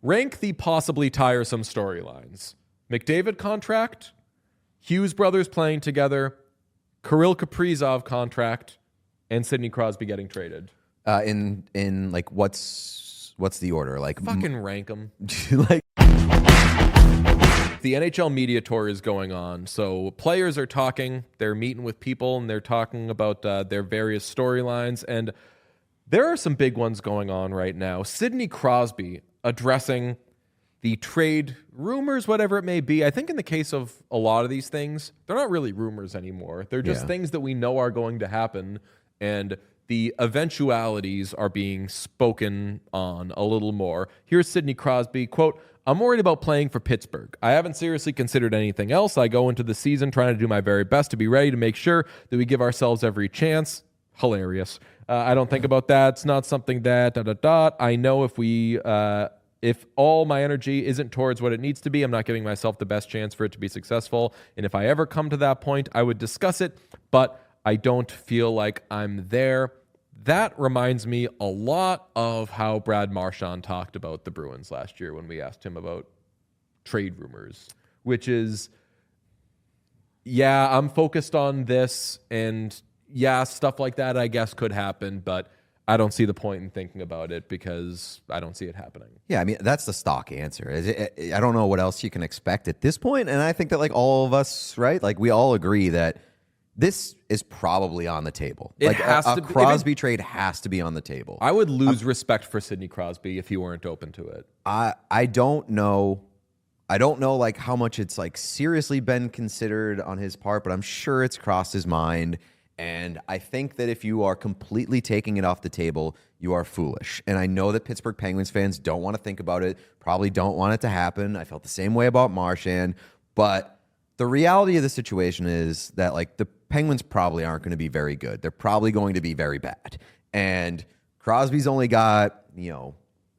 Rank the possibly tiresome storylines. McDavid contract, Hughes brothers playing together, Kirill Kaprizov contract, and Sidney Crosby getting traded. In like what's the order? Like fucking rank them. Like the NHL media tour is going on, so players are talking. They're meeting with people and they're talking about their various storylines, and there are some big ones going on right now. Sidney Crosby addressing the trade rumors, whatever it may be. I think in the case of a lot of these things, they're not really rumors anymore. They're just things that we know are going to happen, and the eventualities are being spoken on a little more. Here's Sidney Crosby, quote, "I'm worried about playing for Pittsburgh. I haven't seriously considered anything else. I go into the season trying to do my very best to be ready to make sure that we give ourselves every chance." Hilarious. I don't think about that. It's not something that, ... I know if all my energy isn't towards what it needs to be, I'm not giving myself the best chance for it to be successful. And if I ever come to that point, I would discuss it, but I don't feel like I'm there. That reminds me a lot of how Brad Marchand talked about the Bruins last year when we asked him about trade rumors, which is, I'm focused on this, and stuff like that I guess could happen, but I don't see the point in thinking about it because I don't see it happening. Yeah, I mean, that's the stock answer. I don't know what else you can expect at this point, and I think that like all of us, right? Like we all agree that this is probably on the table. It like has a to be. Crosby trade has to be on the table. I would lose respect for Sidney Crosby if he weren't open to it. I don't know. I don't know like how much it's like seriously been considered on his part, but I'm sure it's crossed his mind. And I think that if you are completely taking it off the table, you are foolish. And I know that Pittsburgh Penguins fans don't want to think about it, probably don't want it to happen. I felt the same way about Marchand. But the reality of the situation is that like the Penguins probably aren't going to be very good. They're probably going to be very bad. And Crosby's only got,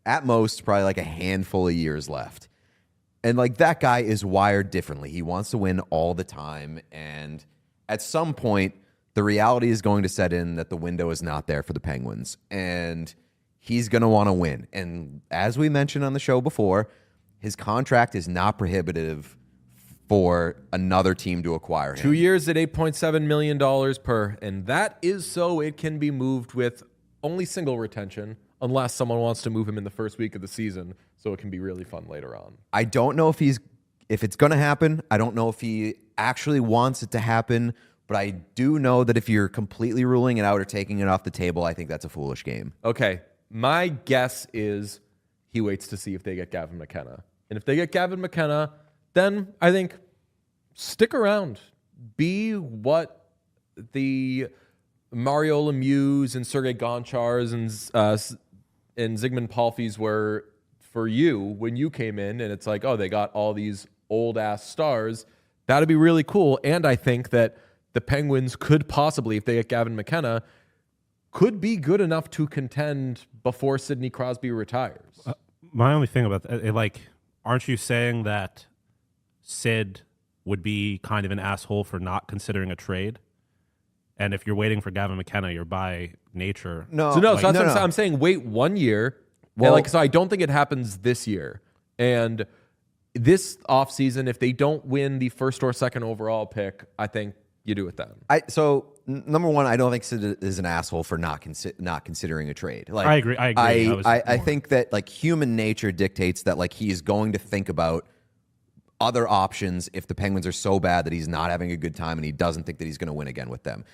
at most probably like a handful of years left. And like that guy is wired differently. He wants to win all the time. And at some point, the reality is going to set in that the window is not there for the Penguins, and he's going to want to win. And as we mentioned on the show before, his contract is not prohibitive for another team to acquire him. 2 years at $8.7 million per, and that is so it can be moved with only single retention unless someone wants to move him in the first week of the season, so it can be really fun later on. I don't know if it's going to happen. I don't know if he actually wants it to happen. But I do know that if you're completely ruling it out or taking it off the table, I think that's a foolish game. Okay, my guess is he waits to see if they get Gavin McKenna. And if they get Gavin McKenna, then I think stick around. Be what the Mario Lemieux and Sergei Gonchars and Zygmunt Palfys were for you when you came in. And it's like, oh, they got all these old-ass stars. That'd be really cool. And I think that the Penguins could possibly, if they get Gavin McKenna, could be good enough to contend before Sidney Crosby retires. My only thing about that, aren't you saying that Sid would be kind of an asshole for not considering a trade? And if you're waiting for Gavin McKenna, you're by nature. I'm saying wait 1 year. Well, so I don't think it happens this year. And this offseason, if they don't win the first or second overall pick, I think you do it then. Number one, I don't think Sid is an asshole for not considering a trade. Like, I agree. I think that like human nature dictates that like he is going to think about other options if the Penguins are so bad that he's not having a good time and he doesn't think that he's going to win again with them.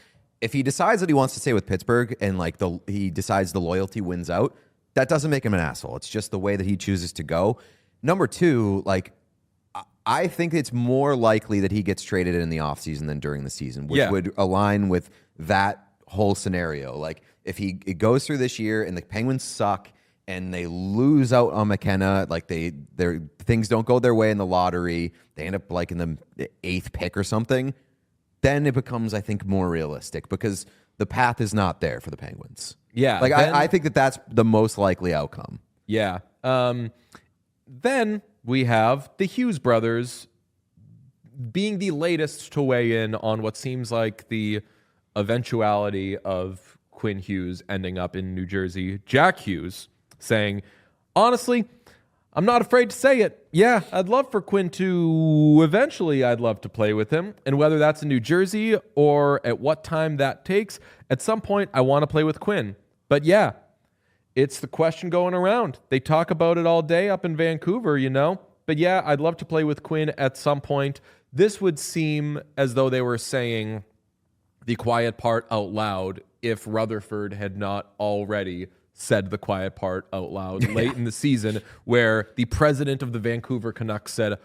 If he decides that he wants to stay with Pittsburgh and like he decides the loyalty wins out, that doesn't make him an asshole. It's just the way that he chooses to go. Number two, like, I think it's more likely that he gets traded in the offseason than during the season, which would align with that whole scenario. Like, if it goes through this year and the Penguins suck and they lose out on McKenna, like their things don't go their way in the lottery, they end up like in the 8th pick or something, then it becomes, I think, more realistic because the path is not there for the Penguins. Yeah. Like, I think that that's the most likely outcome. Yeah. Then we have the Hughes brothers being the latest to weigh in on what seems like the eventuality of Quinn Hughes ending up in New Jersey. Jack Hughes saying, honestly, I'm not afraid to say it. Yeah, I'd love for Quinn to eventually, I'd love to play with him. And whether that's in New Jersey or at what time that takes, at some point, I want to play with Quinn. But yeah, it's the question going around. They talk about it all day up in Vancouver, you know? But yeah, I'd love to play with Quinn at some point. This would seem as though they were saying the quiet part out loud if Rutherford had not already said the quiet part out loud late in the season, where the president of the Vancouver Canucks said,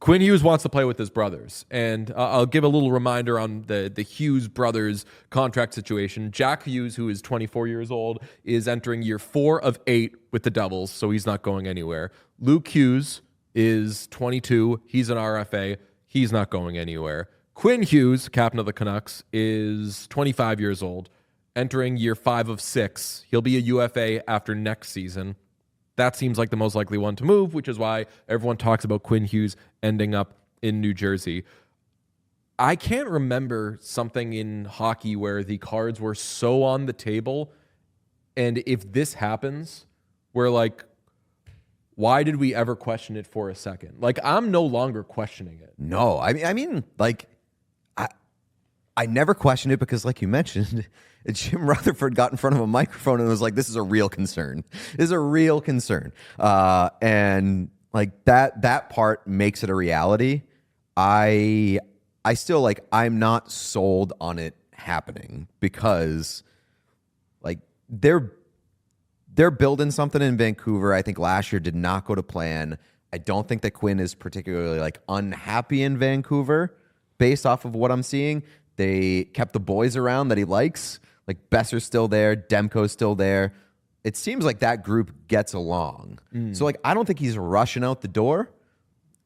Quinn Hughes wants to play with his brothers. And I'll give a little reminder on the Hughes brothers contract situation. Jack Hughes, who is 24 years old, is entering year 4 of 8 with the Devils, so he's not going anywhere. Luke Hughes is 22. He's an RFA. He's not going anywhere. Quinn Hughes, captain of the Canucks, is 25 years old, entering year 5 of 6. He'll be a UFA after next season. That seems like the most likely one to move, which is why everyone talks about Quinn Hughes ending up in New Jersey. I can't remember something in hockey where the cards were so on the table, and if this happens, we're like, why did we ever question it for a second? Like, I'm no longer questioning it. No, I mean, like, I never questioned it because, like you mentioned, Jim Rutherford got in front of a microphone and was like, "This is a real concern. This is a real concern." And like that part makes it a reality. I still like, I'm not sold on it happening because, like, they're building something in Vancouver. I think last year did not go to plan. I don't think that Quinn is particularly like unhappy in Vancouver based off of what I'm seeing. They kept the boys around that he likes. Like, Besser's still there. Demko's still there. It seems like that group gets along. So, like, I don't think he's rushing out the door.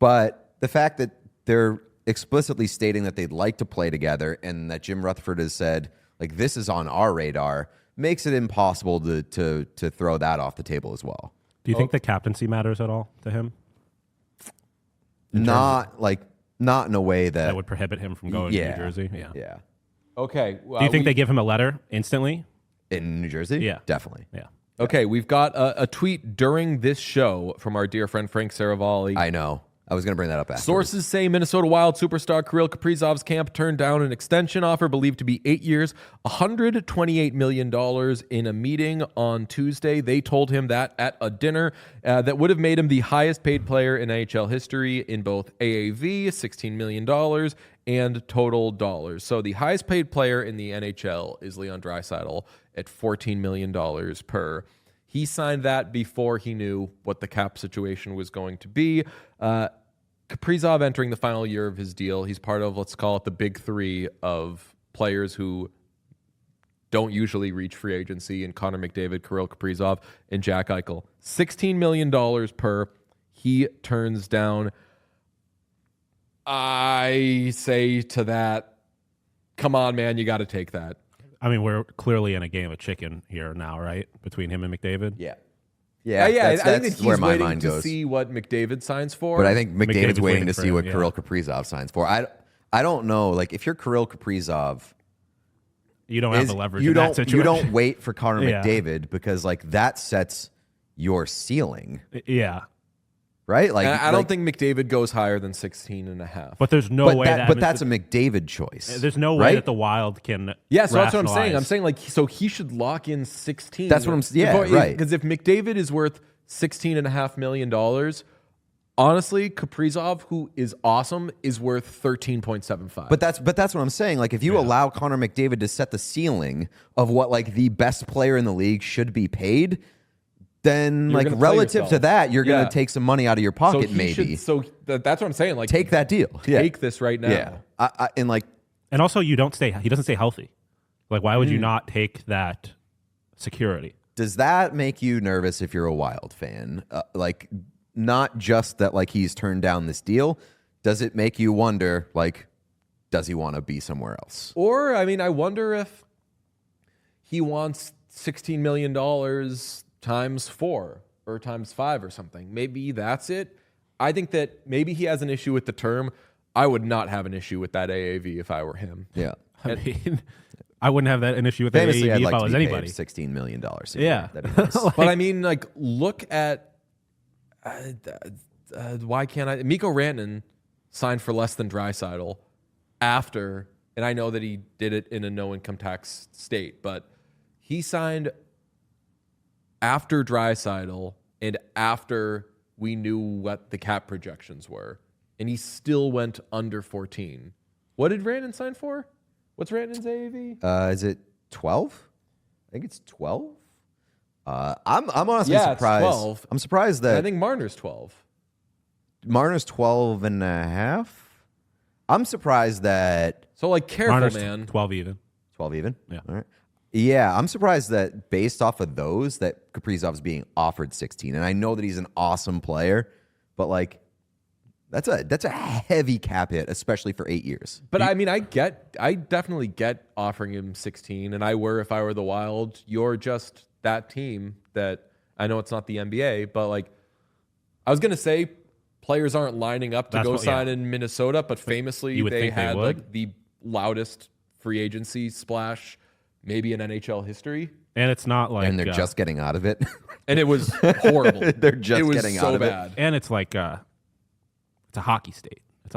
But the fact that they're explicitly stating that they'd like to play together and that Jim Rutherford has said, like, this is on our radar, makes it impossible to throw that off the table as well. Do you think the captaincy matters at all to him? Not in a way that That would prohibit him from going to New Jersey? Yeah. Yeah. Okay. Do you think they give him a letter instantly? In New Jersey? Yeah. Definitely. Yeah. Okay, we've got a tweet during this show from our dear friend Frank Saravalli. I know. I was going to bring that up after. Sources say Minnesota Wild superstar Kirill Kaprizov's camp turned down an extension offer believed to be 8 years, $128 million in a meeting on Tuesday. They told him that at a dinner that would have made him the highest paid player in NHL history in both AAV, $16 million, and total dollars. So the highest paid player in the NHL is Leon Draisaitl at $14 million per. He signed that before he knew what the cap situation was going to be. Kaprizov entering the final year of his deal. He's part of, let's call it, the big three of players who don't usually reach free agency, in Connor McDavid, Kirill Kaprizov, and Jack Eichel. $16 million per. He turns down. I say to that, come on, man, you got to take that. I mean, we're clearly in a game of chicken here now, right? Between him and McDavid. Yeah. Yeah, That's I think that he's where my waiting mind to goes. see what McDavid signs for. But I think McDavid's McDavid's waiting to for see him, what yeah. Kirill Kaprizov signs for. I don't know. Like, if you're Kirill Kaprizov, You don't have the leverage you in don't that situation. you don't wait for Connor Yeah. McDavid because, like, that sets your ceiling, Yeah. right? Like, I don't think McDavid goes higher than 16 and a half. But there's no way that... but that's a McDavid choice. There's no way right? that the Wild can Yeah, so that's what I'm saying. rationalize. I'm saying, like, so he should lock in 16. That's what I'm- yeah, right. Because if McDavid is worth $16.5 million, honestly, Kaprizov, who is awesome, is worth 13.75. But that's what I'm saying. Like, if you allow Connor McDavid to set the ceiling of what, like, the best player in the league should be paid, then, You're like, gonna play relative to yourself. that, you're Yeah. going to take some money out of your pocket, he maybe. that's what I'm saying. Like, Take that deal. Yeah. Take this right now. Yeah. And, like, And also, he doesn't stay healthy. Like, why Hmm. would you not take that security? does that make you nervous if you're a Wild fan? Like, not just that, like, he's turned down this deal. Does it make you wonder, like, does he want to be somewhere else? Or, I mean, I wonder if he wants $16 million times 4 or times 5 or something. Maybe that's it. I think that maybe he has an issue with the term. I would not have an issue with that AAV if I were him. Yeah. I mean, I wouldn't have an issue with that Famously, I'd AAV if like I to was be anybody. paid $16 million. Yeah. That'd be nice. But I mean, like, look at Why can't I? Mikko Rantanen signed for less than Draisaitl after, and I know that he did it in a no income tax state, but he signed after Draisaitl and after we knew what the cap projections were, and he still went under 14. What did Rantanen sign for? What's Rantanen's AAV? Is it 12? I think it's 12. I'm honestly Yeah, it's surprised. 12. I'm surprised that I think Marner's 12. Marner's 12 and a half. I'm surprised that So, like, careful, Marner's man. 12 even. 12 even. Yeah. All right. Yeah, I'm surprised that based off of those, that Kaprizov's being offered 16. And I know that he's an awesome player, but like that's a heavy cap hit, especially for 8 years. But I mean, I definitely get offering him 16, and I were if I were the Wild. You're just that team that I know it's not the NBA, but like I was gonna say, players aren't lining up to go sign in Minnesota, but famously they had like the loudest free agency splash maybe in NHL history, And it's not like... And they're just getting out of it. and it was horrible. They're just it was getting so out of bad. And it's like... it's a hockey state. It's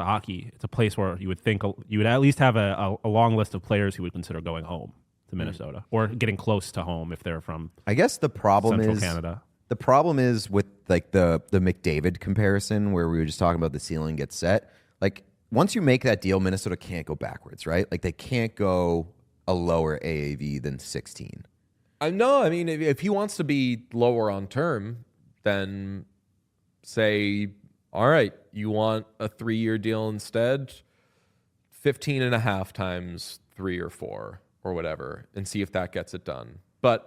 a place where you would think you would at least have a long list of players who would consider going home to Minnesota or getting close to home if they're from I guess the problem Central is Canada. The problem is with like the McDavid comparison where we were just talking about the ceiling gets set. Like once you make that deal, Minnesota can't go backwards, right? Like they can't go a lower AAV than 16. No, I mean, if he wants to be lower on term, then say, all right, you want a 3-year deal instead, 15 and a half times 3 or 4 or whatever, and see if that gets it done. But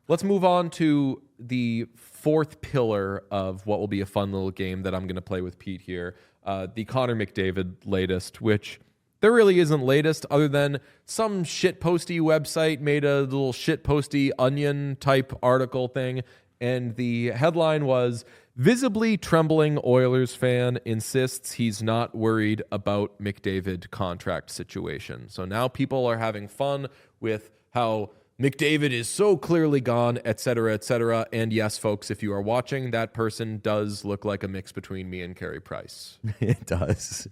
let's move on to the fourth pillar of what will be a fun little game that I'm going to play with Pete here, the Connor McDavid latest, which there really isn't latest other than some shitposty website made a little shitposty onion type article thing. And the headline was, visibly trembling Oilers fan insists he's not worried about McDavid contract situation. So now people are having fun with how McDavid is so clearly gone, et cetera, et cetera. And yes, folks, if you are watching, that person does look like a mix between me and Carey Price. It does.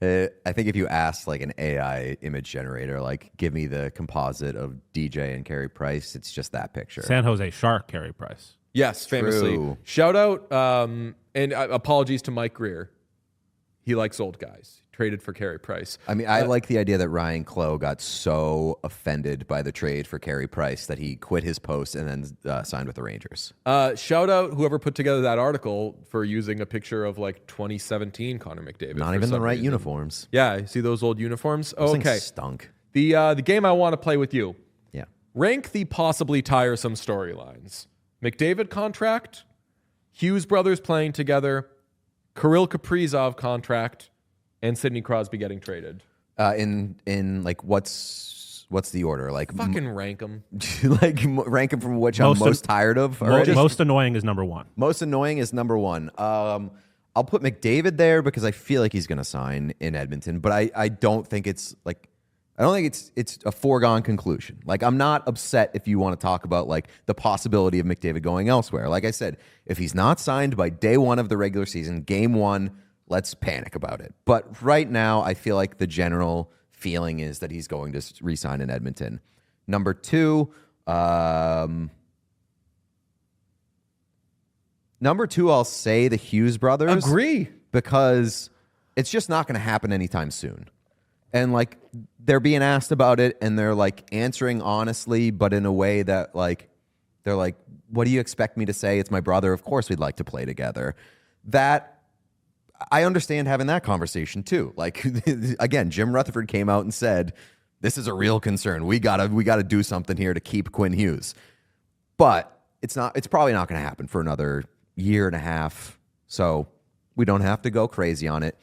I think if you ask like an AI image generator, like give me the composite of DJ and Carey Price, it's just that picture. San Jose Shark Carey Price. Yes, famously. True. Shout out, and apologies to Mike Greer. He likes old guys. Traded for Carey Price. I mean, I like the idea that Ryan Clough got so offended by the trade for Carey Price that he quit his post and then signed with the Rangers. Shout out whoever put together that article for using a picture of like 2017 Connor McDavid. Not even the right uniforms. Yeah, see those old uniforms? Those Okay. things stunk. The game I want to play with you. Yeah. Rank the possibly tiresome storylines. McDavid contract, Hughes brothers playing together, Kirill Kaprizov contract, and Sidney Crosby getting traded. In like what's the order? Like Fucking rank them. like rank them from which I'm most tired of. Most annoying is number one. Most annoying is number one. I'll put McDavid there because I feel like he's going to sign in Edmonton, but I don't think it's like it's a foregone conclusion. Like I'm not upset if you want to talk about like the possibility of McDavid going elsewhere. Like I said, if he's not signed by day one of the regular season, game one, let's panic about it. But right now, I feel like the general feeling is that he's going to re-sign in Edmonton. Number two, I'll say the Hughes brothers. Agree. Because it's just not going to happen anytime soon. And like they're being asked about it and they're like answering honestly, but in a way that like they're like, what do you expect me to say? It's my brother. Of course we'd like to play together. That I understand having that conversation too. Like again, Jim Rutherford came out and said, this is a real concern. We gotta do something here to keep Quinn Hughes. But it's probably not going to happen for another year and a half. So we don't have to go crazy on it.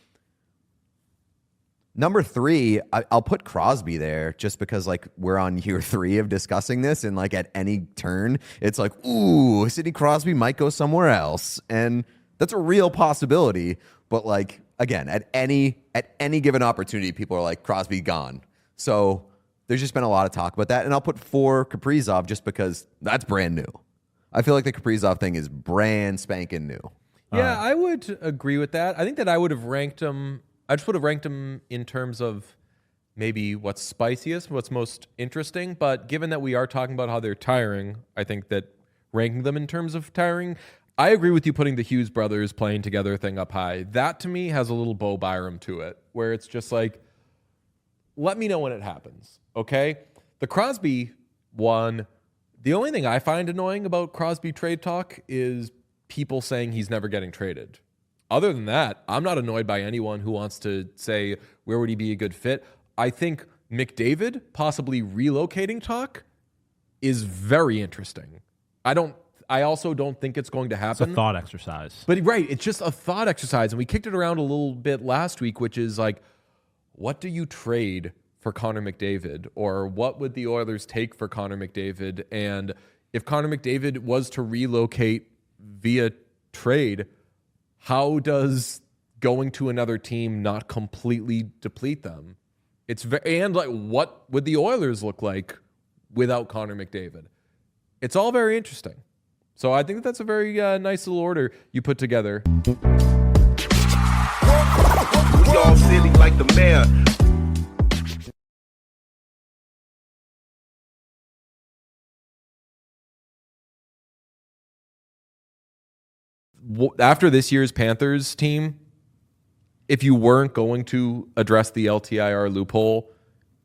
Number three, I'll put Crosby there just because like we're on year 3 of discussing this, and like at any turn, it's like, ooh, Sidney Crosby might go somewhere else, and that's a real possibility. But like again, at any given opportunity, people are like, Crosby gone. So there's just been a lot of talk about that, and I'll put 4 Kaprizov just because that's brand new. I feel like the Kaprizov thing is brand spanking new. Yeah, I would agree with that. I think that I would have ranked him. I just would have ranked him in terms of maybe what's spiciest, what's most interesting. But given that we are talking about how they're tiring, I think that ranking them in terms of tiring, I agree with you putting the Hughes brothers playing together thing up high. That to me has a little Bo Byram to it, where it's just like, let me know when it happens, okay? The Crosby one, the only thing I find annoying about Crosby trade talk is people saying he's never getting traded. Other than that, I'm not annoyed by anyone who wants to say where would he be a good fit. I think McDavid possibly relocating talk is very interesting. I also don't think it's going to happen. It's a thought exercise. But right, it's just a thought exercise. And we kicked it around a little bit last week, which is like, what do you trade for Connor McDavid? Or what would the Oilers take for Connor McDavid? And if Connor McDavid was to relocate via trade, how does going to another team not completely deplete them? And like, what would the Oilers look like without Connor McDavid? It's all very interesting. So I think that's a very nice little order you put together. We all silly like the mayor. After this year's Panthers team, if you weren't going to address the LTIR loophole,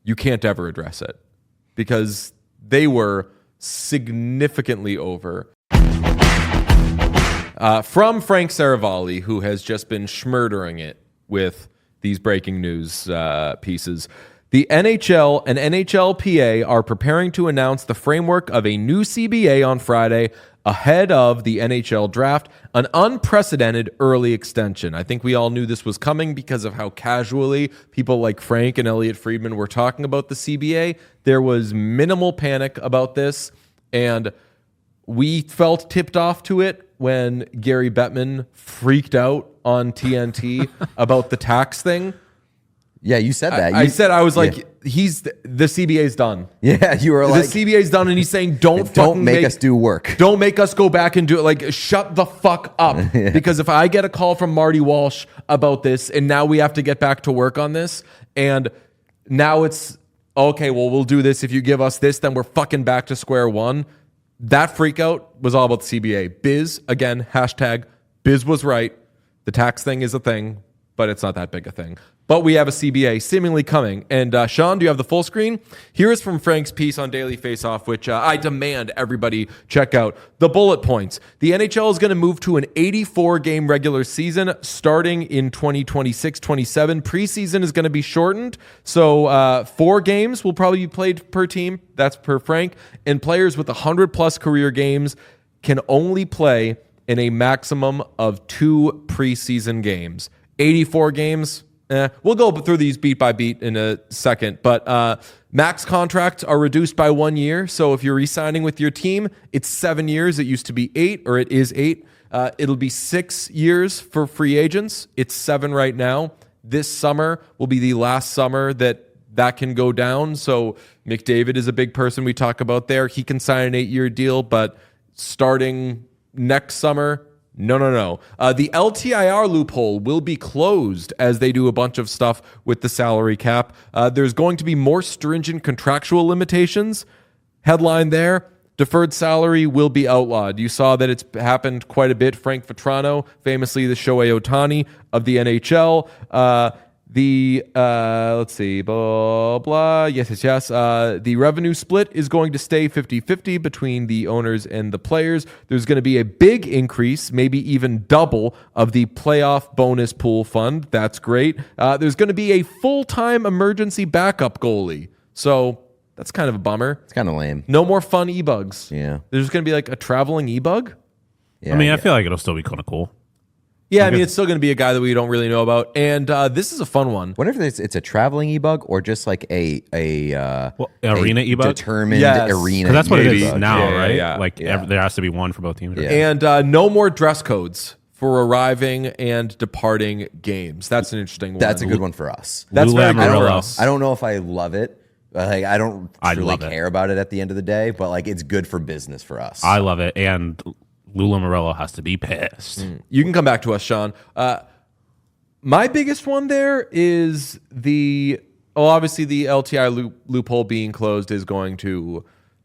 you can't ever address it because they were significantly over. From Frank Saravalli, who has just been schmurdering it with these breaking news pieces. The NHL and NHLPA are preparing to announce the framework of a new CBA on Friday ahead of the NHL draft, an unprecedented early extension. I think we all knew this was coming because of how casually people like Frank and Elliot Friedman were talking about the CBA. There was minimal panic about this, and we felt tipped off to it when Gary Bettman freaked out on TNT about the tax thing. Yeah, you said that. I was like, the CBA's done. Yeah, you were like, the CBA's done, and he's saying, don't make us do work. Don't make us go back and do it. Like, shut the fuck up. Yeah. Because if I get a call from Marty Walsh about this, and now we have to get back to work on this, and now it's, okay, well, we'll do this. If you give us this, then we're fucking back to square one. That freak out was all about the CBA. Biz, again, hashtag, Biz was right. The tax thing is a thing, but it's not that big a thing. But we have a CBA seemingly coming. And Sean, do you have the full screen? Here is from Frank's piece on Daily Faceoff, which I demand everybody check out. The bullet points. The NHL is going to move to an 84-game regular season starting in 2026-27. Preseason is going to be shortened. So 4 games will probably be played per team. That's per Frank. And players with 100-plus career games can only play in a maximum of 2 preseason games. 84 games. We'll go through these beat by beat in a second, but max contracts are reduced by 1 year. So if you're re-signing with your team, it's 7 years. It used to be 8, or it is 8. It'll be 6 years for free agents. It's 7 right now. This summer will be the last summer that can go down. So McDavid is a big person we talk about there. He can sign an 8-year deal, but starting next summer, no. The LTIR loophole will be closed as they do a bunch of stuff with the salary cap. There's going to be more stringent contractual limitations. Headline there, deferred salary will be outlawed. You saw that it's happened quite a bit. Frank Vetrano, famously the Shohei Ohtani of the NHL. Let's see, blah, blah. Yes. The revenue split is going to stay 50-50 between the owners and the players. There's going to be a big increase, maybe even double, of the playoff bonus pool fund. That's great. There's going to be a full-time emergency backup goalie. So that's kind of a bummer. It's kind of lame. No more fun e-bugs. Yeah. There's going to be like a traveling e-bug. Yeah, I mean, I feel like it'll still be kind of cool. Yeah, I mean, it's still going to be a guy that we don't really know about. And this is a fun one. Wonder if it's a traveling e-bug or just like a arena e-bug? determined Yes. arena. Because that's what it is e-bug. now, Yeah, right? yeah. Like there has to be one for both teams. Yeah. And no more dress codes for arriving and departing games. That's an interesting one. That's a good one for us. That's Lula very good for Amarillo. us. I don't know if I love it Like, I don't I truly love it. care about it at the end of the day, but like it's good for business for us. I love it, and Lula Morello has to be pissed. You can come back to us, Sean. My biggest one there is obviously the LTI loophole being closed is going to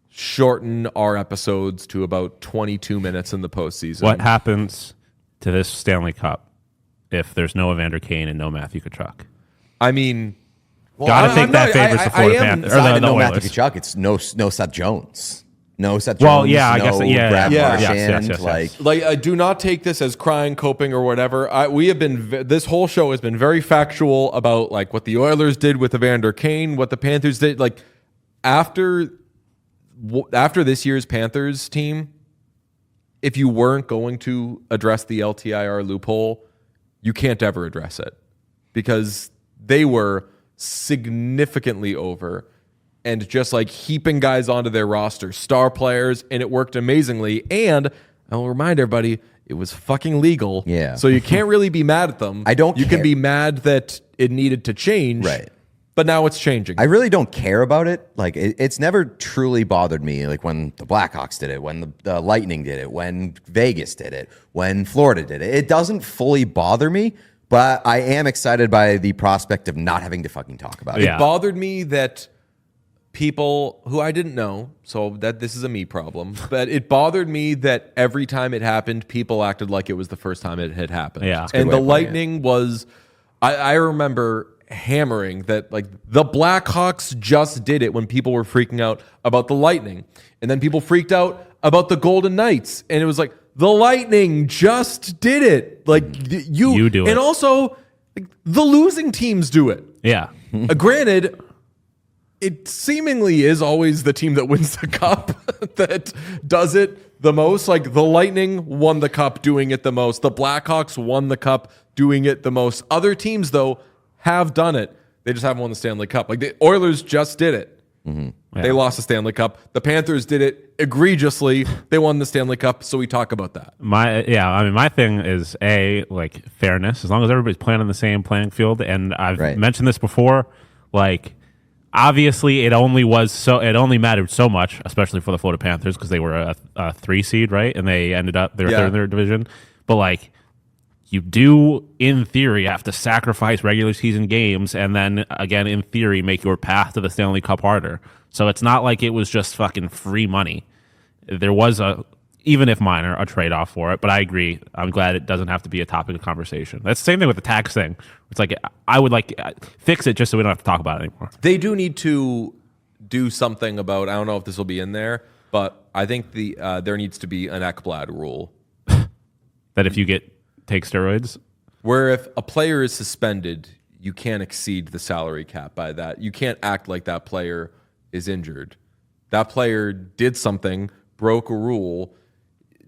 shorten our episodes to about 22 minutes in the postseason. What happens to this Stanley Cup if there's no Evander Kane and no Matthew Tkachuk? I mean, Gotta think that favors the Florida Panthers. Or The no Oilers. Matthew Tkachuk. It's no Seth Jones. No Seth Jones. Well, yeah, I guess no yeah, Brad yeah. Marchand. Yes. like I do not take this as crying, coping, or whatever. We have been this whole show has been very factual about like what the Oilers did with Evander Kane, what the Panthers did. Like after this year's Panthers team, if you weren't going to address the LTIR loophole, you can't ever address it because they were significantly over and just like heaping guys onto their roster, star players, and it worked amazingly. And I will remind everybody, it was fucking legal. Yeah. So you can't really be mad at them. I don't You care. can be mad that it needed to change. Right. But now it's changing. I really don't care about it. Like it's never truly bothered me. Like when the Blackhawks did it, when the Lightning did it, when Vegas did it, when Florida did it. It doesn't fully bother me, but I am excited by the prospect of not having to fucking talk about it. Yeah. It bothered me that people who I didn't know, so that this is a me problem, but it bothered me that every time it happened, people acted like it was the first time it had happened. Yeah. That's a good And way the of putting it. Lightning was, I remember hammering that like the Blackhawks just did it when people were freaking out about the Lightning. And then people freaked out about the Golden Knights. And it was like, the Lightning just did it. Like You do it. And also, like, the losing teams do it. Yeah. Granted, it seemingly is always the team that wins the cup that does it the most. Like the Lightning won the cup doing it the most. The Blackhawks won the cup doing it the most. Other teams, though, have done it. They just haven't won the Stanley Cup. Like the Oilers just did it. They lost the Stanley Cup. The Panthers did it egregiously. They won the Stanley Cup, so we talk about that. My thing is like fairness. As long as everybody's playing on the same playing field, and I've Right. mentioned this before, like obviously it only mattered so much, especially for the Florida Panthers because they were a 3 seed, right? And they ended up they were third in their division. But like you do, in theory, have to sacrifice regular season games and then, again, in theory, make your path to the Stanley Cup harder. So it's not like it was just fucking free money. There was even if minor, a trade-off for it. But I agree. I'm glad it doesn't have to be a topic of conversation. That's the same thing with the tax thing. It's like I would like fix it just so we don't have to talk about it anymore. They do need to do something about, I don't know if this will be in there, but I think there needs to be an Ekblad rule. That if you take steroids, Where if a player is suspended, you can't exceed the salary cap by that. You can't act like that player is injured. That player did something, broke a rule.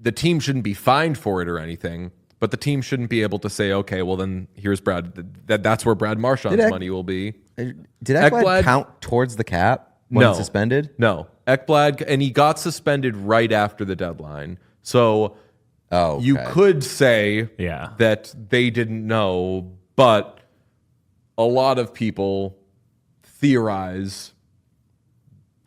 The team shouldn't be fined for it or anything, but the team shouldn't be able to say, okay, well then here's Brad. That's where Brad Marchand's money will be. Did Ekblad count towards the cap when suspended? No. Ekblad, and he got suspended right after the deadline. So you could say that they didn't know, but a lot of people theorize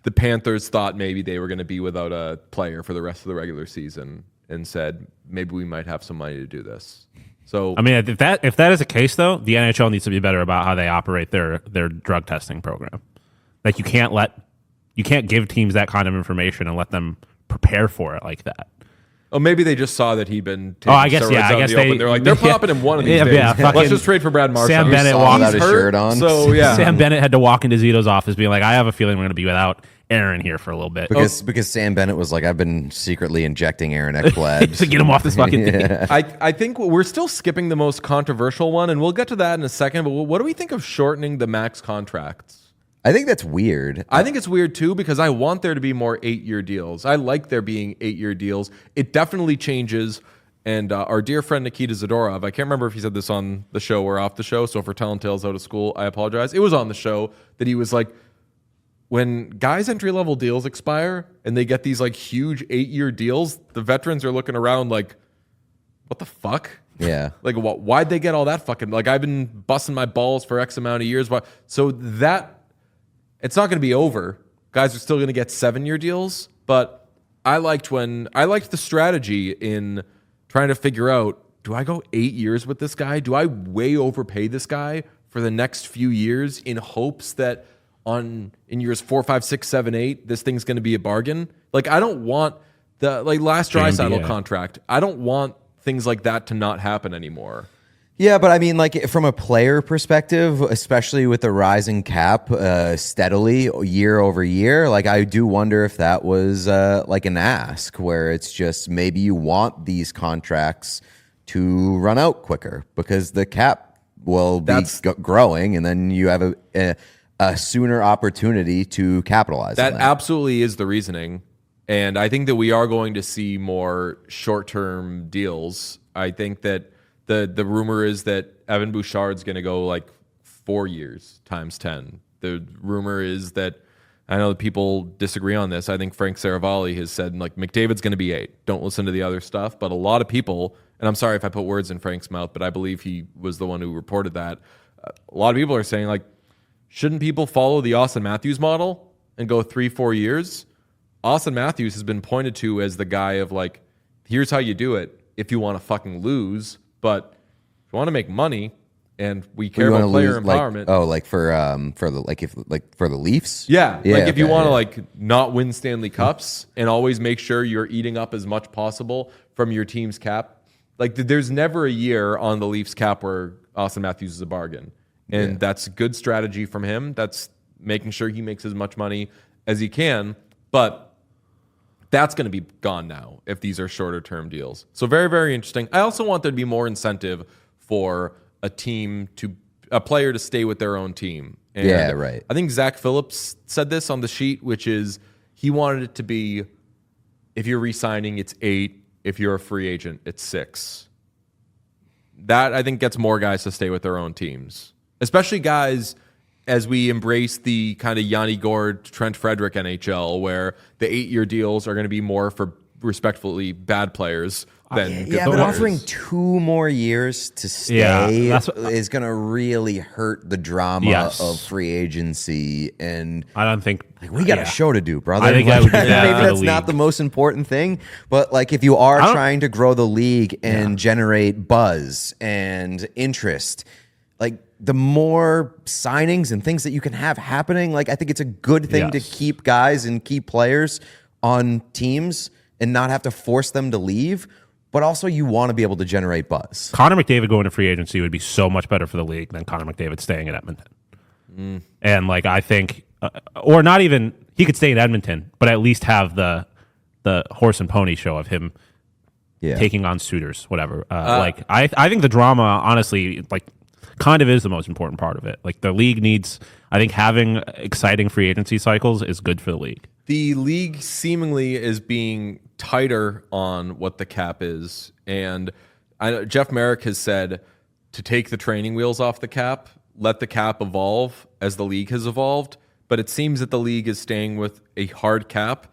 the Panthers thought maybe they were going to be without a player for the rest of the regular season and said, maybe we might have some money to do this. So I mean, if that is the case, though, the NHL needs to be better about how they operate their drug testing program. Like you can't give teams that kind of information and let them prepare for it like that. Oh, maybe they just saw that he'd been taking I guess steroids out in the open. They're like, they're popping him one of these days. Let's just trade for Brad Marchand. Sam Bennett without walks a shirt on. So yeah, Sam Bennett had to walk into Zito's office being like, I have a feeling we're going to be without Aaron here for a little bit. Because Sam Bennett was like, I've been secretly injecting Aaron Ekblad to get him off this fucking thing. I think we're still skipping the most controversial one, and we'll get to that in a second. But what do we think of shortening the max contracts? I think that's weird. I think it's weird too because I want there to be more 8-year deals. I like there being 8-year deals. It definitely changes. And our dear friend Nikita Zadorov, I can't remember if he said this on the show or off the show. So if we're telling tales out of school, I apologize. It was on the show that he was like, when guys' entry-level deals expire and they get these like huge 8-year deals, the veterans are looking around like, what the fuck? Yeah. Like, why'd they get all that fucking... Like, I've been busting my balls for X amount of years. So that it's not going to be over. Guys are still going to get 7-year deals, but I liked the strategy in trying to figure out, do I go 8 years with this guy? Do I way overpay this guy for the next few years in hopes that in years 4, 5, 6, 7, 8, this thing's going to be a bargain? Like, I don't want the last Draisaitl contract. I don't want things like that to not happen anymore. Yeah, but I mean, like from a player perspective, especially with the rising cap steadily year over year, like I do wonder if that was like an ask where it's just maybe you want these contracts to run out quicker because the cap will be growing, and then you have a sooner opportunity to capitalize on that. Absolutely is the reasoning. And I think that we are going to see more short-term deals. I think that the rumor is that Evan Bouchard's going to go like 4 years times 10. The rumor is that, I know that people disagree on this. I think Frank Saravalli has said like McDavid's going to be 8. Don't listen to the other stuff. But a lot of people, and I'm sorry if I put words in Frank's mouth, but I believe he was the one who reported that. A lot of people are saying like, shouldn't people follow the Austin Matthews model and go 3-4 years? Austin Matthews has been pointed to as the guy of like, here's how you do it if you want to fucking lose. But if you want to make money, and we care about player empowerment. For the Leafs. Yeah, like if you want to like not win Stanley Cups and always make sure you're eating up as much possible from your team's cap. Like there's never a year on the Leafs cap where Austin Matthews is a bargain, and that's good strategy from him. That's making sure he makes as much money as he can, but that's going to be gone now if these are shorter term deals. So very, very interesting. I also want there to be more incentive for a player to stay with their own team. And right. I think Zach Phillips said this on the sheet, which is he wanted it to be, if you're re-signing, it's 8. If you're a free agent, it's 6. That, I think, gets more guys to stay with their own teams, especially guys as we embrace the kind of Yanni Gourde, Trent Frederick NHL, where the 8-year deals are going to be more for respectfully bad players than good but players. offering 2 more years to stay is going to really hurt the drama of free agency. And I don't think we got a show to do, brother. I think like, I would do maybe that that's not the most important thing, but like if you are trying to grow the league and generate buzz and interest, like the more signings and things that you can have happening, like I think it's a good thing to keep guys and keep players on teams and not have to force them to leave. But also you want to be able to generate buzz. Connor McDavid going to free agency would be so much better for the league than Connor McDavid staying at Edmonton. And like I think, or not even, he could stay in Edmonton, but at least have the horse and pony show of him taking on suitors, whatever. Like I think the drama, honestly, like kind of is the most important part of it. Like the league needs, I think having exciting free agency cycles is good for the league. The league seemingly is being tighter on what the cap is. And I know Jeff Merrick has said to take the training wheels off the cap, let the cap evolve as the league has evolved. But it seems that the league is staying with a hard cap.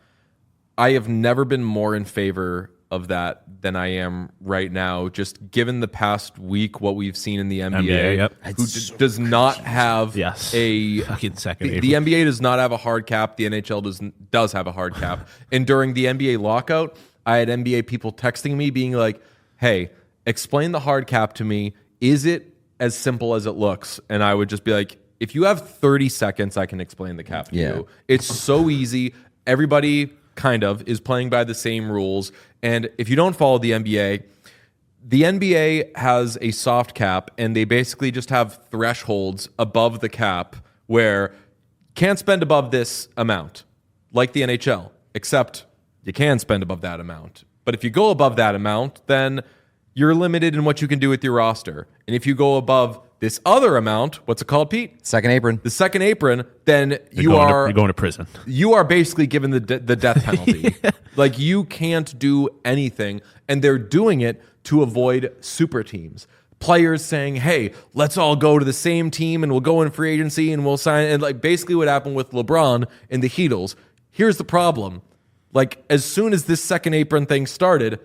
I have never been more in favor of that than I am right now, just given the past week, what we've seen in the NBA, who does not have a fucking second. The NBA does not have a hard cap. The NHL does have a hard cap. And during the NBA lockout, I had NBA people texting me being like, hey, explain the hard cap to me. Is it as simple as it looks? And I would just be like, if you have 30 seconds, I can explain the cap to you. It's so easy. Everybody kind of is playing by the same rules. And if you don't follow the NBA has a soft cap, and they basically just have thresholds above the cap where can't spend above this amount, like the NHL, except you can spend above that amount. But if you go above that amount, then you're limited in what you can do with your roster. And if you go above this other amount, what's it called, Pete? Second apron. The second apron, then you're going to prison. You are basically given the death penalty. Like you can't do anything, and they're doing it to avoid super teams. Players saying, "Hey, let's all go to the same team, and we'll go in free agency, and we'll sign." And like basically what happened with LeBron and the Heatles. Here's the problem: like as soon as this second apron thing started,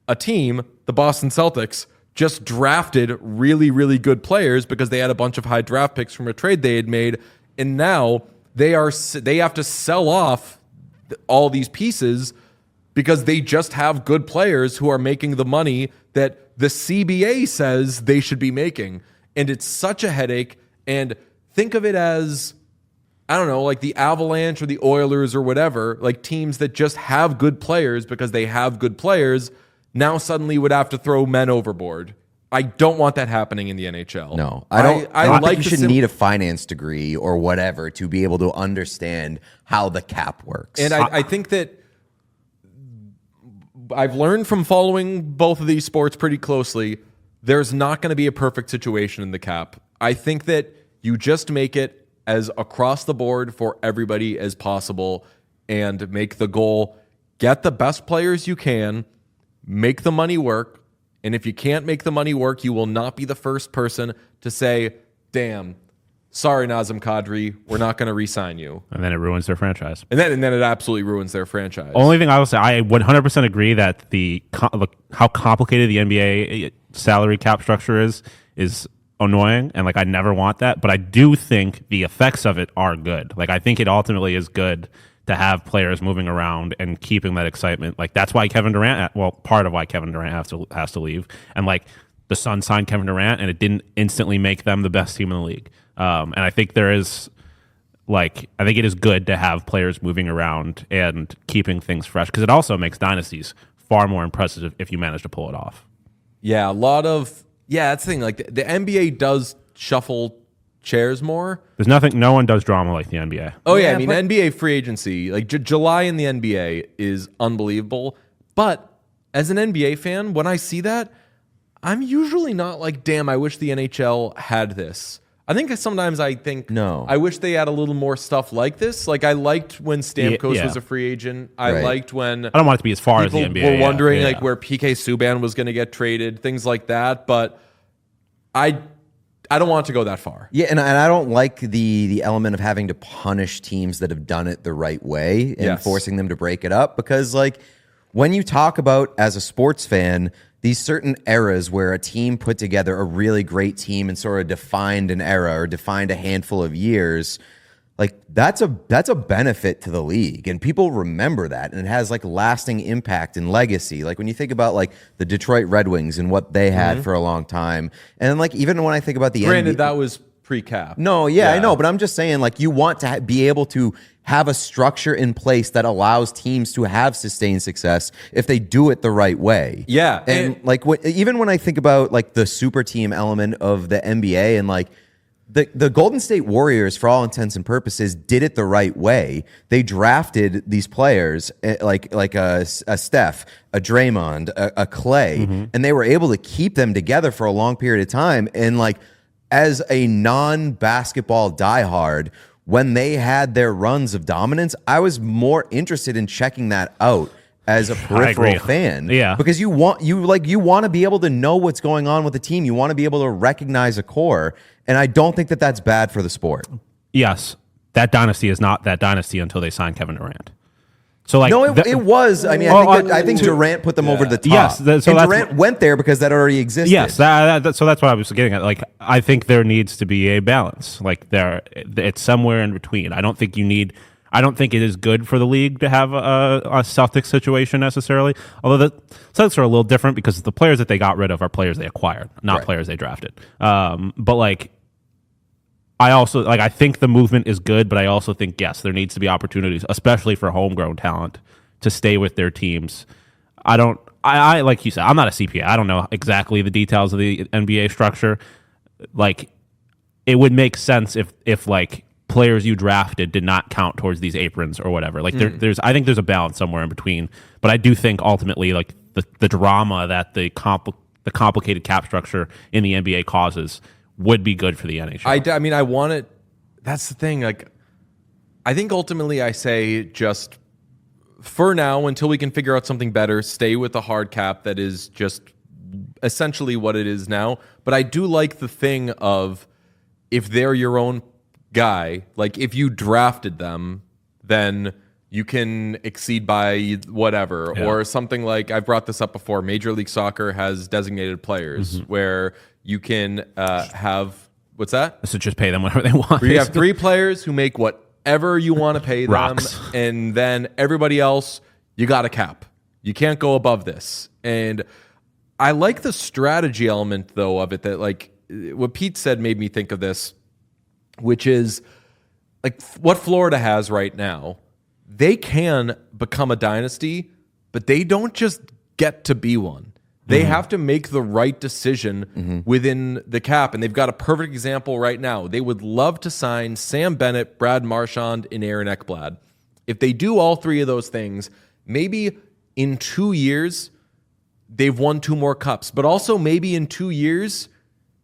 a team, the Boston Celtics, just drafted really, really good players because they had a bunch of high draft picks from a trade they had made. And now they have to sell off all these pieces because they just have good players who are making the money that the CBA says they should be making. And it's such a headache. And think of it as, I don't know, like the Avalanche or the Oilers or whatever, like teams that just have good players because they have good players now suddenly would have to throw men overboard. I don't want that happening in the NHL. No, I don't. I like think you should need a finance degree or whatever to be able to understand how the cap works. And I think that I've learned from following both of these sports pretty closely, there's not going to be a perfect situation in the cap. I think that you just make it as across the board for everybody as possible and make the goal, get the best players you can, make the money work. And if you can't make the money work, you will not be the first person to say, damn, sorry, Nazem Kadri, we're not going to re-sign you. And then it ruins their franchise. And then it absolutely ruins their franchise. Only thing I will say, I 100% agree that how complicated the NBA salary cap structure is annoying, and like I never want that. But I do think the effects of it are good. Like I think it ultimately is good to have players moving around and keeping that excitement. Like that's why Kevin Durant, part of why Kevin Durant has to leave. And like the Suns signed Kevin Durant, and it didn't instantly make them the best team in the league. And I think it is good to have players moving around and keeping things fresh because it also makes dynasties far more impressive if you manage to pull it off. Yeah, that's the thing. Like the NBA does shuffle chairs more. No one does drama like the NBA. Oh yeah, I mean NBA free agency, like July in the NBA is unbelievable. But as an NBA fan, when I see that, I'm usually not like, damn, I wish the NHL had this. I think sometimes I think, no, I wish they had a little more stuff like this. Like I liked when Stamkos was a free agent. I liked when I don't want it to be as far as the NBA. People were wondering like where PK Subban was going to get traded, things like that. But I don't want it to go that far. Yeah, and I don't like the element of having to punish teams that have done it the right way and forcing them to break it up because like when you talk about as a sports fan these certain eras where a team put together a really great team and sort of defined an era or defined a handful of years, like that's a benefit to the league and people remember that and it has like lasting impact and legacy. Like when you think about like the Detroit Red Wings and what they had for a long time, and like even when I think about the granted NBA, that was pre-cap. No, yeah, I know, but I'm just saying like you want to be able to have a structure in place that allows teams to have sustained success if they do it the right way. Yeah. And like even when I think about like the super team element of the NBA and like the Golden State Warriors, for all intents and purposes, did it the right way. They drafted these players like a Steph, a Draymond, a Clay, and they were able to keep them together for a long period of time. And like as a non-basketball diehard, when they had their runs of dominance, I was more interested in checking that out as a peripheral fan. Yeah. Because you want to be able to know what's going on with the team. You want to be able to recognize a core. And I don't think that that's bad for the sport. Yes. That dynasty is not that dynasty until they sign Kevin Durant. So like no, it was. I mean, I think Durant put them over the top. Yes, so Durant went there because that already existed. Yes, so that's what I was getting at. Like, I think there needs to be a balance. Like, it's somewhere in between. I don't think it is good for the league to have a Celtics situation necessarily. Although the Celtics are a little different because the players that they got rid of are players they acquired, not players they drafted. But like, I think the movement is good, but I also think, yes, there needs to be opportunities, especially for homegrown talent, to stay with their teams. I like you said, I'm not a CPA. I don't know exactly the details of the NBA structure. Like, it would make sense if like players you drafted did not count towards these aprons or whatever. Like I think there's a balance somewhere in between. But I do think ultimately, like the drama that the complicated cap structure in the NBA causes would be good for the NHL. I mean, I want it. That's the thing. Like, I think ultimately I say just for now, until we can figure out something better, stay with the hard cap that is just essentially what it is now. But I do like the thing of if they're your own guy, like if you drafted them, then you can exceed by whatever. Yeah. Or something like, I've brought this up before, Major League Soccer has designated players where you can have, what's that? So just pay them whatever they want. Where you have 3 players who make what whatever you want to pay them. Rocks. And then everybody else, you got a cap. You can't go above this. And I like the strategy element, though, of it, that like what Pete said made me think of this, which is like what Florida has right now. They can become a dynasty, but they don't just get to be one. They have to make the right decision within the cap, and they've got a perfect example right now. They would love to sign Sam Bennett, Brad Marchand, and Aaron Ekblad. If they do all three of those things, maybe in 2 years they've won 2 more cups, but also maybe in 2 years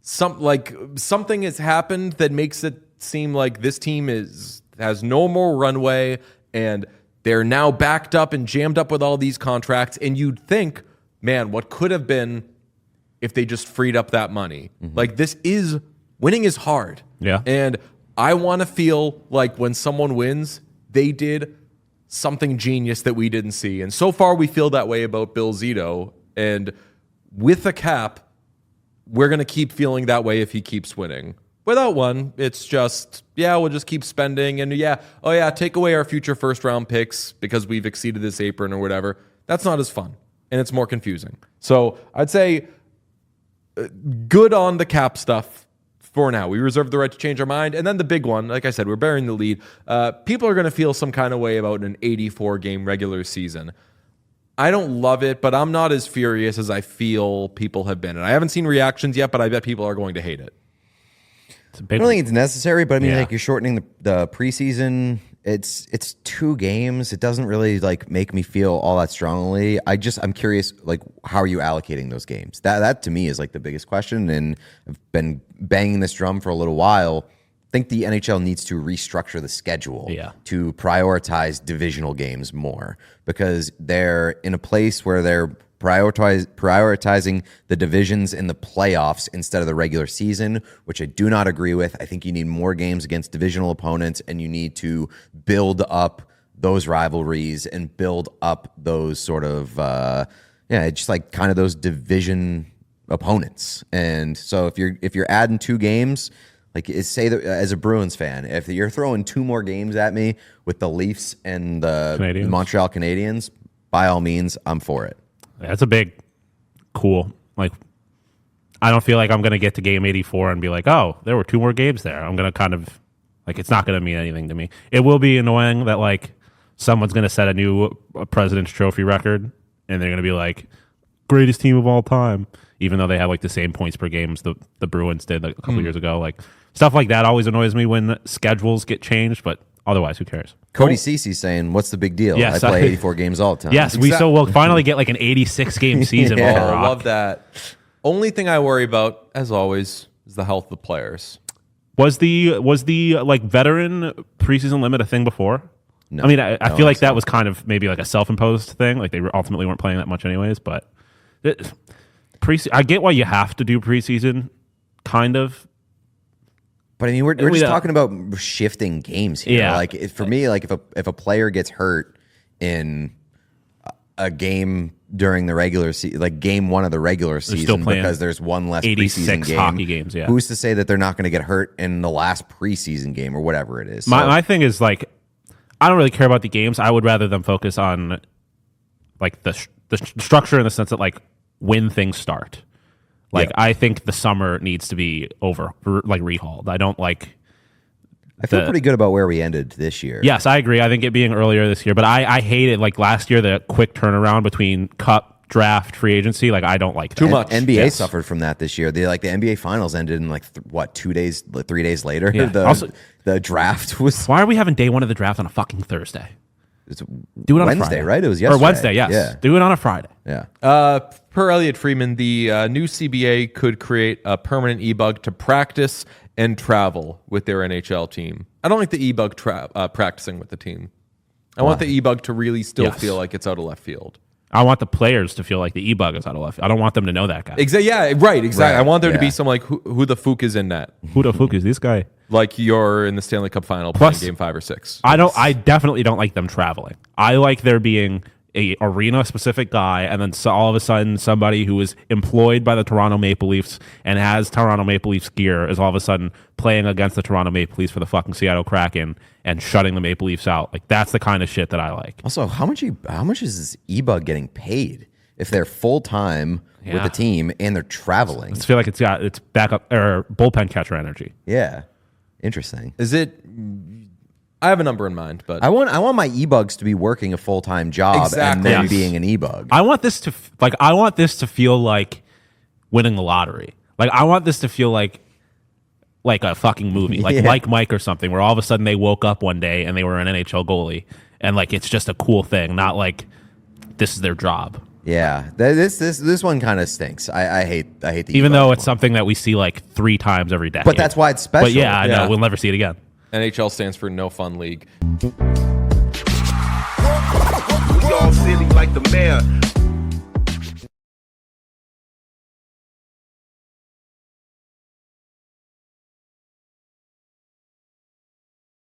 something has happened that makes it seem like this team has no more runway, and they're now backed up and jammed up with all these contracts, and you'd think, man, what could have been if they just freed up that money? Like, winning is hard. Yeah. And I want to feel like when someone wins, they did something genius that we didn't see. And so far, we feel that way about Bill Zito. And with a cap, we're going to keep feeling that way if he keeps winning. Without one, it's just, we'll just keep spending. And take away our future first-round picks because we've exceeded this apron or whatever. That's not as fun. And it's more confusing. So I'd say good on the cap stuff for now. We reserve the right to change our mind. And then the big one, like I said, we're bearing the lead. People are going to feel some kind of way about an 84-game regular season. I don't love it, but I'm not as furious as I feel people have been. And I haven't seen reactions yet, but I bet people are going to hate it. I don't think it's necessary, but I mean, like, you're shortening the preseason. It's 2 games. It doesn't really like make me feel all that strongly. I'm curious, like, how are you allocating those games? That to me is like the biggest question, and I've been banging this drum for a little while. I think the NHL needs to restructure the schedule to prioritize divisional games more, because they're in a place where they're prioritizing the divisions in the playoffs instead of the regular season, which I do not agree with. I think you need more games against divisional opponents, and you need to build up those rivalries and build up those sort of, just like kind of those division opponents. And so if you're adding 2 games, like, say that as a Bruins fan, if you're throwing 2 more games at me with the Leafs and the Montreal Canadiens, by all means, I'm for it. That's a big, cool. Like, I don't feel like I'm going to get to game 84 and be like, oh, there were 2 more games there. I'm going to kind of, like, it's not going to mean anything to me. It will be annoying that, like, someone's going to set a new President's Trophy record, and they're going to be like, greatest team of all time, even though they have, like, the same points per game as the Bruins did, like, a couple years ago. Like, stuff like that always annoys me when schedules get changed, but otherwise, who cares? Cody Cece's saying, what's the big deal? Yes, I play 84 games all the time. Yes, we'll finally get like an 86-game season. I love that. Only thing I worry about, as always, is the health of the players. Was the like veteran preseason limit a thing before? No. I mean, I feel like that was kind of maybe like a self-imposed thing. Like, they ultimately weren't playing that much anyways. But I get why you have to do preseason, kind of. But I mean, we're just talking about shifting games here. Yeah. Like, for me, like, if a player gets hurt in a game during the regular season, like game 1 of the regular season, because there's one less preseason game, hockey games. Yeah. Who's to say that they're not going to get hurt in the last preseason game or whatever it is? My thing is, like, I don't really care about the games. I would rather them focus on like the structure, in the sense that, like, when things start. Like, I think the summer needs to be rehauled. I don't like. I feel pretty good about where we ended this year. Yes, I agree. I think it being earlier this year, but I hate it. Like, last year, the quick turnaround between cup, draft, free agency. Like, I don't like that. Too much. NBA suffered from that this year. The NBA finals ended in 3 days later. Yeah. The draft was. Why are we having day 1 of the draft on a fucking Thursday? Do it on Wednesday, a Friday, right? It was yesterday. Or Wednesday, yes. Yeah. Do it on a Friday. Yeah. Per Elliot Freeman, the new CBA could create a permanent e-bug to practice and travel with their NHL team. I don't like the e-bug practicing with the team. I want the e-bug to really still feel like it's out of left field. I want the players to feel like the e-bug is out of left. I don't want them to know that guy. Exactly. I want there to be some, like, who the fook is in net. Who the fuck is this guy? Like, you're in the Stanley Cup final playing game 5 or 6. I definitely don't like them traveling. I like there being a arena specific guy, and then all of a sudden somebody who is employed by the Toronto Maple Leafs and has Toronto Maple Leafs gear is all of a sudden playing against the Toronto Maple Leafs for the fucking Seattle Kraken and shutting the Maple Leafs out. Like, that's the kind of shit that I like. Also, how much is this E-Bug getting paid if they're full time with the team and they're traveling? I feel like it's got its backup or bullpen catcher energy. Yeah, interesting. Is it? I have a number in mind, but I want my E-Bugs to be working a full time job and then being an E-Bug. I want this to feel like winning the lottery. Like, I want this to feel like a fucking movie, like Mike or something, where all of a sudden they woke up one day and they were an NHL goalie, and like it's just a cool thing, not like this is their job. Yeah, this one kind of stinks. I hate the even though it's one. something that we see like 3 times every decade. But that's why it's special. But yeah, I know we'll never see it again. NHL stands for No Fun League. We all silly like the mayor.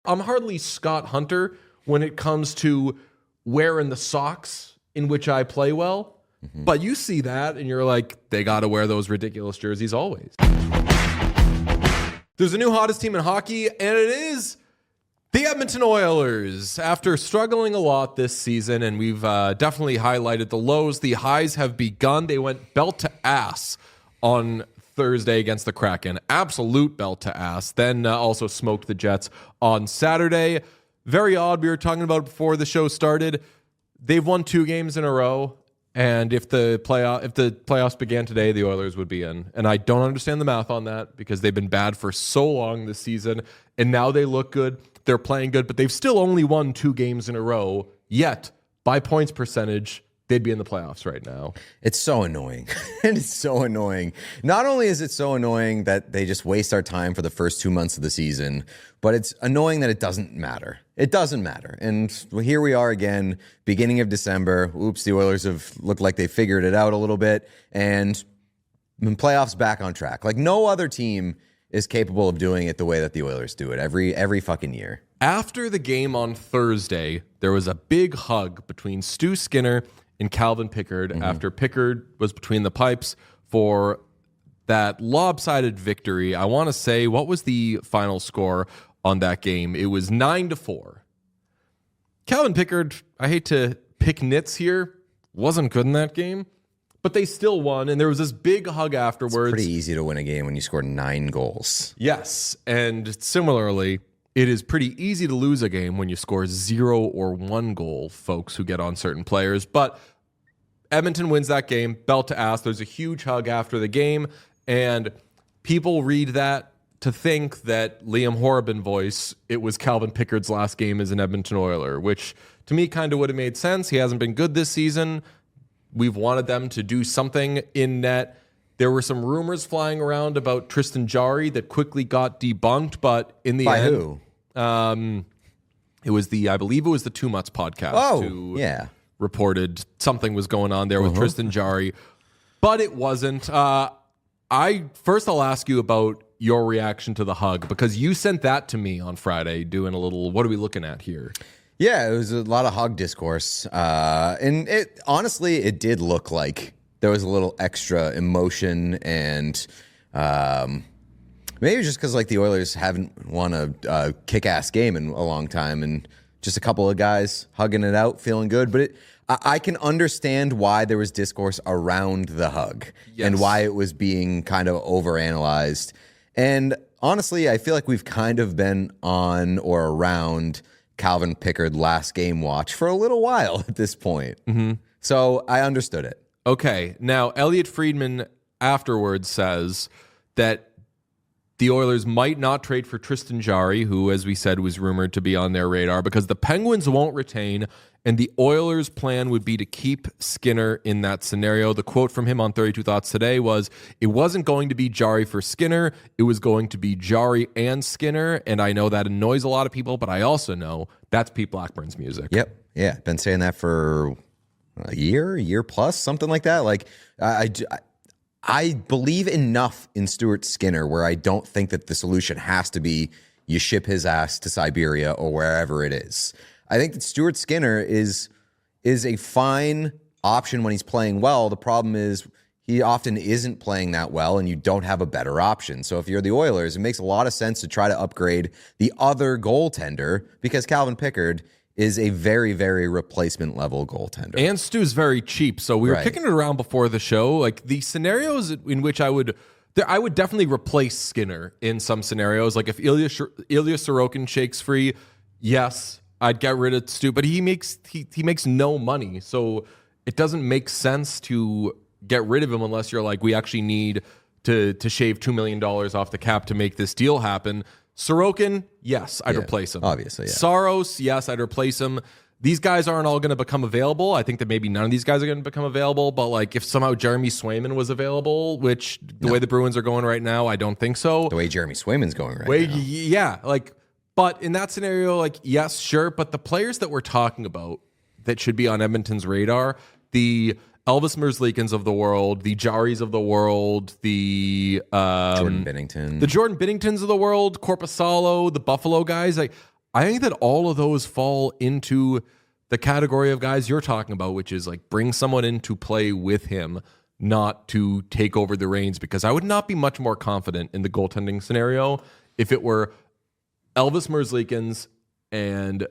I'm hardly Scott Hunter when it comes to wearing the socks in which I play well. But you see that and you're like, they got to wear those ridiculous jerseys always. There's a new hottest team in hockey, and it is the Edmonton Oilers. After struggling a lot this season, and we've definitely highlighted the lows, the highs have begun. They went belt to ass on Thursday against the Kraken. Absolute belt to ass. Then also smoked the Jets on Saturday. Very odd. We were talking about it before the show started. They've won 2 games in a row. And if the playoffs began today, the Oilers would be in. And I don't understand the math on that because they've been bad for so long this season. And now they look good. They're playing good, but they've still only won 2 games in a row. Yet, by points percentage, they'd be in the playoffs right now. It's so annoying. It's so annoying. Not only is it so annoying that they just waste our time for the first 2 months of the season, but it's annoying that it doesn't matter. It doesn't matter. And here we are again, beginning of December. Oops, the Oilers have looked like they figured it out a little bit. And playoffs back on track. Like, no other team is capable of doing it the way that the Oilers do it every fucking year. After the game on Thursday, there was a big hug between Stu Skinner and Calvin Pickard after Pickard was between the pipes for that lopsided victory. I want to say, what was the final score on that game? It was 9-4. Calvin Pickard, I hate to pick nits here, wasn't good in that game, but they still won, and there was this big hug afterwards. It's pretty easy to win a game when you score 9 goals. Yes, and similarly, it is pretty easy to lose a game when you score 0 or 1 goal, folks who get on certain players. But Edmonton wins that game, belt to ass. There's a huge hug after the game, and people read that to think that Liam Horrobin voice, it was Calvin Pickard's last game as an Edmonton Oiler, which to me kind of would have made sense. He hasn't been good this season. We've wanted them to do something in net. There were some rumors flying around about Tristan Jarry that quickly got debunked, but in the By end, who? It was I believe it was the 2 Mutts podcast. Oh, yeah. Reported something was going on there with Tristan Jarry, but it wasn't. I'll ask you about your reaction to the hug because you sent that to me on Friday doing a little, what are we looking at here? Yeah, it was a lot of hug discourse. And it honestly, it did look like there was a little extra emotion and maybe just because like the Oilers haven't won a kick-ass game in a long time and just a couple of guys hugging it out, feeling good. But I can understand why there was discourse around the hug and why it was being kind of overanalyzed. And honestly, I feel like we've kind of been on or around Calvin Pickard last game watch for a little while at this point. So I understood it. Okay. Now, Elliot Friedman afterwards says that the Oilers might not trade for Tristan Jarry, who, as we said, was rumored to be on their radar, because the Penguins won't retain, and the Oilers' plan would be to keep Skinner in that scenario. The quote from him on 32 Thoughts today was, it wasn't going to be Jarry for Skinner, it was going to be Jarry and Skinner, and I know that annoys a lot of people, but I also know that's Pete Blackburn's music. Yep. Yeah. Been saying that for a year plus, something like that. Like, I believe enough in Stuart Skinner where I don't think that the solution has to be you ship his ass to Siberia or wherever it is. I think that Stuart Skinner is is a fine option when he's playing well. The problem is he often isn't playing that well, and you don't have a better option. So if you're the Oilers, it makes a lot of sense to try to upgrade the other goaltender, because Calvin Pickard is a very, very replacement level goaltender. And Stu's very cheap. So we were kicking it around before the show. Like the scenarios in which I would definitely replace Skinner in some scenarios. Like if Ilya Sorokin shakes free, yes, I'd get rid of Stu, but he makes no money. So it doesn't make sense to get rid of him unless you're like, we actually need to shave $2 million off the cap to make this deal happen. Sorokin, yes, I'd replace him. Obviously, yeah. Saros, yes, I'd replace him. These guys aren't all going to become available. I think that maybe none of these guys are going to become available, but like if somehow Jeremy Swayman was available, which the way the Bruins are going right now, I don't think so. The way Jeremy Swayman's going right now. Yeah, like, but in that scenario, like, yes, sure, but the players that we're talking about that should be on Edmonton's radar, the Elvis Merzlikins of the world, the Jaris of the world, the Jordan Binnington. The Jordan Binningtons of the world, Korpisalo, the Buffalo guys. I think that all of those fall into the category of guys you're talking about, which is like bring someone in to play with him, not to take over the reins, because I would not be much more confident in the goaltending scenario if it were Elvis Merzlikins and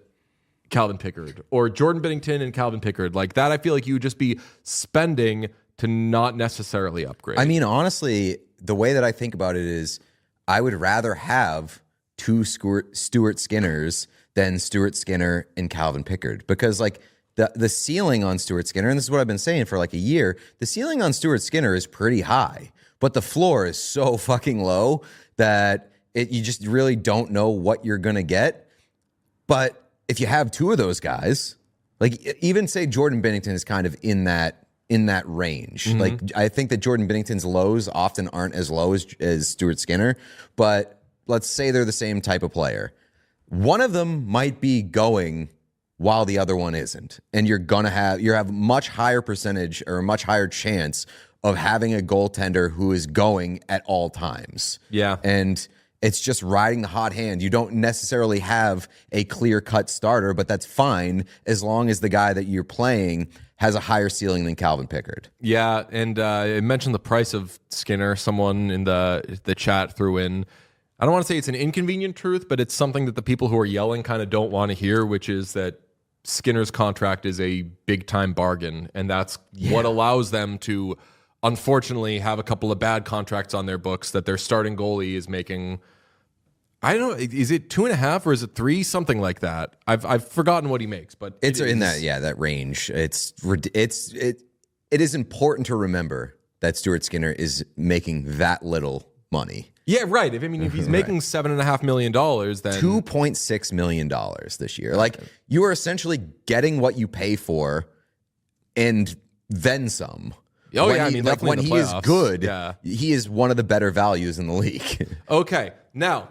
Calvin Pickard, or Jordan Binnington and Calvin Pickard. Like that, I feel like you would just be spending to not necessarily upgrade. I mean, honestly, the way that I think about it is I would rather have two Stuart Skinners than Stuart Skinner and Calvin Pickard, because like the ceiling on Stuart Skinner, and this is what I've been saying for like a year, the ceiling on Stuart Skinner is pretty high, but the floor is so fucking low that you just really don't know what you're going to get. But if you have two of those guys, like even say Jordan Binnington is kind of in that range. Mm-hmm. Like I think that Jordan Binnington's lows often aren't as low as Stuart Skinner, but let's say they're the same type of player. One of them might be going while the other one isn't, and you have much higher percentage or a much higher chance of having a goaltender who is going at all times. Yeah, and it's just riding the hot hand. You don't necessarily have a clear-cut starter, but that's fine as long as the guy that you're playing has a higher ceiling than Calvin Pickard. Yeah, and I mentioned the price of Skinner. Someone in the chat threw in, I don't want to say it's an inconvenient truth, but it's something that the people who are yelling kind of don't want to hear, which is that Skinner's contract is a big-time bargain, and that's what allows them to, unfortunately, have a couple of bad contracts on their books that their starting goalie is making. I don't know. Is it 2.5 or is it 3? Something like that. I've forgotten what he makes, but it's in that range. It is important to remember that Stuart Skinner is making that little money. Yeah, right. If he's making $7.5 million, then $2.6 million this year. Like you are essentially getting what you pay for, and then some. Oh yeah, when he is good, he is one of the better values in the league. Okay, now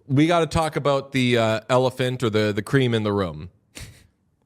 we got to talk about the elephant or the cream in the room.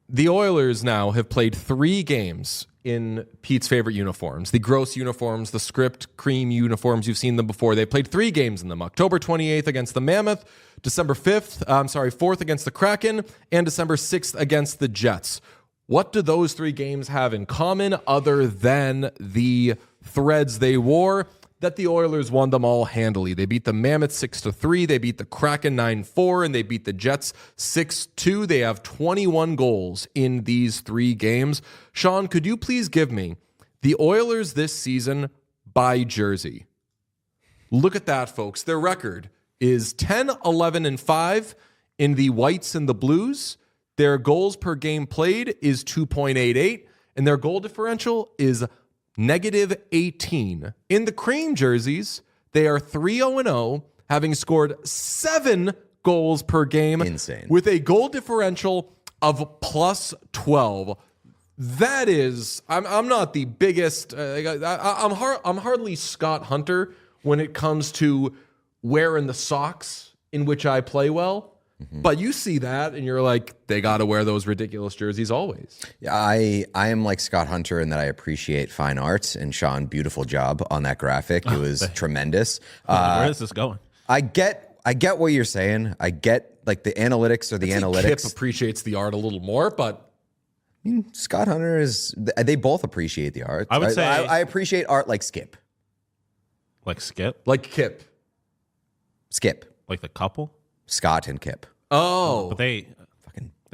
The Oilers now have played 3 games in Pete's favorite uniforms, the gross uniforms, the script cream uniforms. You've seen them before. They played 3 games in them: October 28th against the Mammoth, December 4th against the Kraken, and December 6th against the Jets. What do those 3 games have in common other than the threads they wore? That the Oilers won them all handily. They beat the Mammoth 6-3, they beat the Kraken 9-4, and they beat the Jets 6-2. They have 21 goals in these 3 games. Sean, could you please give me the Oilers this season by jersey? Look at that, folks. Their record is 10-11-5 in the whites and the blues. Their goals per game played is 2.88, and their goal differential is -18. In the cream jerseys, they are 3-0-0, having scored 7 goals per game. Insane. With a goal differential of +12. That is, I'm not the biggest, I'm hardly Scott Hunter when it comes to wearing the socks in which I play well. But you see that and you're like, they got to wear those ridiculous jerseys always. Yeah, I am like Scott Hunter in that I appreciate fine arts, and Sean, beautiful job on that graphic. It was tremendous. Where is this going? I get what you're saying. I get like the analytics or the analytics. Kip appreciates the art a little more, but mean, Scott Hunter is. They both appreciate the art. I would say I appreciate art like Skip. Like Skip, Like Kip. Skip, like the couple. Scott and Kip. Oh. But they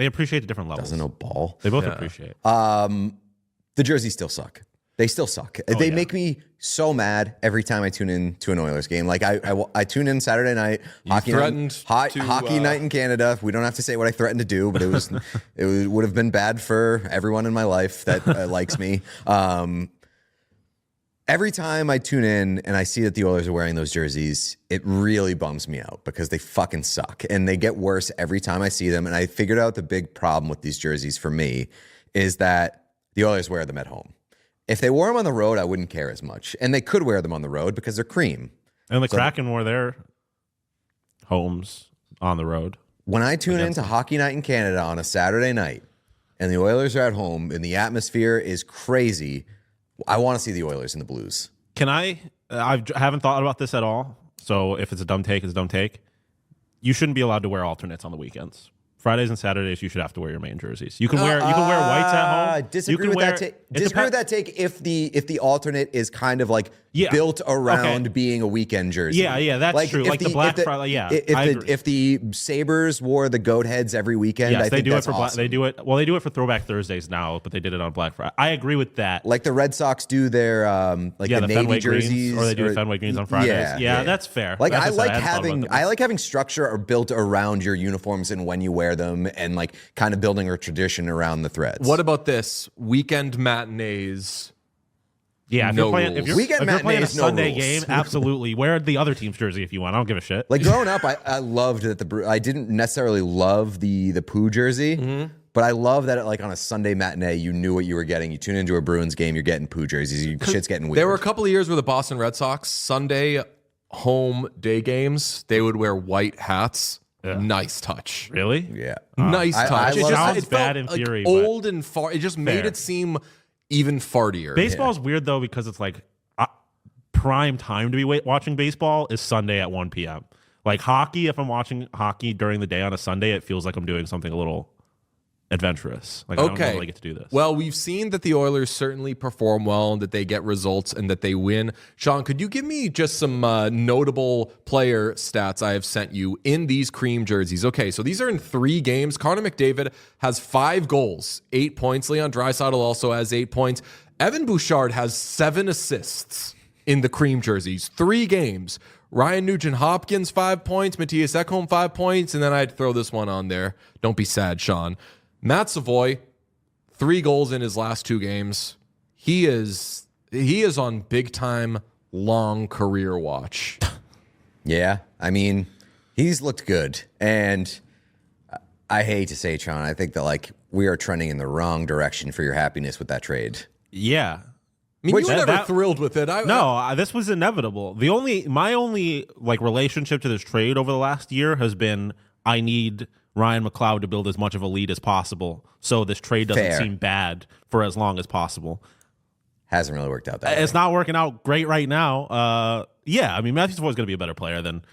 appreciate the different levels. Doesn't know ball. They both appreciate. The jerseys still suck. They still suck. They make me so mad every time I tune in to an Oilers game. Like I tune in Saturday night, hockey night in Canada. We don't have to say what I threatened to do, but it would have been bad for everyone in my life that likes me. Every time I tune in and I see that the Oilers are wearing those jerseys, it really bums me out because they fucking suck. And they get worse every time I see them. And I figured out the big problem with these jerseys for me is that the Oilers wear them at home. If they wore them on the road, I wouldn't care as much. And they could wear them on the road because they're cream. And the Kraken wore their homes on the road. When I tune into Hockey Night in Canada on a Saturday night and the Oilers are at home and the atmosphere is crazy, I want to see the Oilers in the Blues. Can I haven't thought about this at all. So if it's a dumb take, it's a dumb take. You shouldn't be allowed to wear alternates on the weekends. Fridays and Saturdays, you should have to wear your main jerseys. You can wear whites at home. Disagree with that take. Disagree with that take if the alternate is kind of like built around being a weekend jersey. Yeah, that's like true. Like the Black Friday. Yeah, if the Sabres wore the goat heads every weekend, yes, I think that's awesome. They do it. Well, they do it for Throwback Thursdays now, but they did it on Black Friday. I agree with that. Like the Red Sox do their the Navy Fenway jerseys, greens, or they do Fenway greens on Fridays. Yeah, that's fair. Like I like having structure built around your uniforms and when you wear them, and like kind of building a tradition around the threads. What about this? Weekend matinees. Yeah, if no you're playing, rules. if you're playing a Sunday game, absolutely wear the other team's jersey if you want. I don't give a shit. Like growing up, I loved that I didn't necessarily love the Pooh jersey, but I love that like on a Sunday matinee, you knew what you were getting. You tune into a Bruins game, you're getting Pooh jerseys. Shit's getting weird. There were a couple of years where the Boston Red Sox Sunday home day games, they would wear white hats. Yeah. Nice touch. Really? Yeah. Nice touch. It sounds bad in theory. Old and far. It just made it seem even fartier. Baseball's weird though because it's like prime time to be watching baseball is Sunday at 1 p.m. Like hockey, if I'm watching hockey during the day on a Sunday, it feels like I'm doing something a little adventurous. Like I don't really get to do this. Well, we've seen that the Oilers certainly perform well and that they get results and that they win. Sean, could you give me just some notable player stats I have sent you in these cream jerseys? Okay, so these are in 3 games. Connor McDavid has 5 goals, 8 points. Leon Draisaitl also has 8 points. Evan Bouchard has 7 assists in the cream jerseys, 3 games. Ryan Nugent-Hopkins, 5 points. Matthias Ekholm, 5 points. And then I'd throw this one on there. Don't be sad, Sean. Matt Savoy, 3 goals in his last 2 games. He is on big time long career watch. Yeah, I mean, he's looked good, and I hate to say it, Sean, I think that like we are trending in the wrong direction for your happiness with that trade. Yeah. I mean, you were never thrilled with it. This was inevitable. My only like relationship to this trade over the last year has been I need Ryan McLeod to build as much of a lead as possible, so this trade doesn't seem bad for as long as possible. Hasn't really worked out that way. It's not working out great right now. Yeah, I mean, Matthew Savoy is going to be a better player than,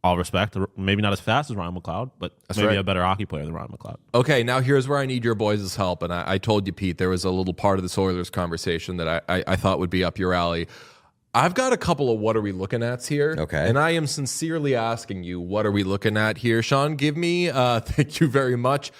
all respect, maybe not as fast as Ryan McLeod, but maybe a better hockey player than Ryan McLeod. Okay, now here's where I need your boys' help, and I told you, Pete, there was a little part of this Oilers conversation that I thought would be up your alley. I've got a couple of what are we looking at here. Okay. And I am sincerely asking you, what are we looking at here? Sean, give me, thank you very much.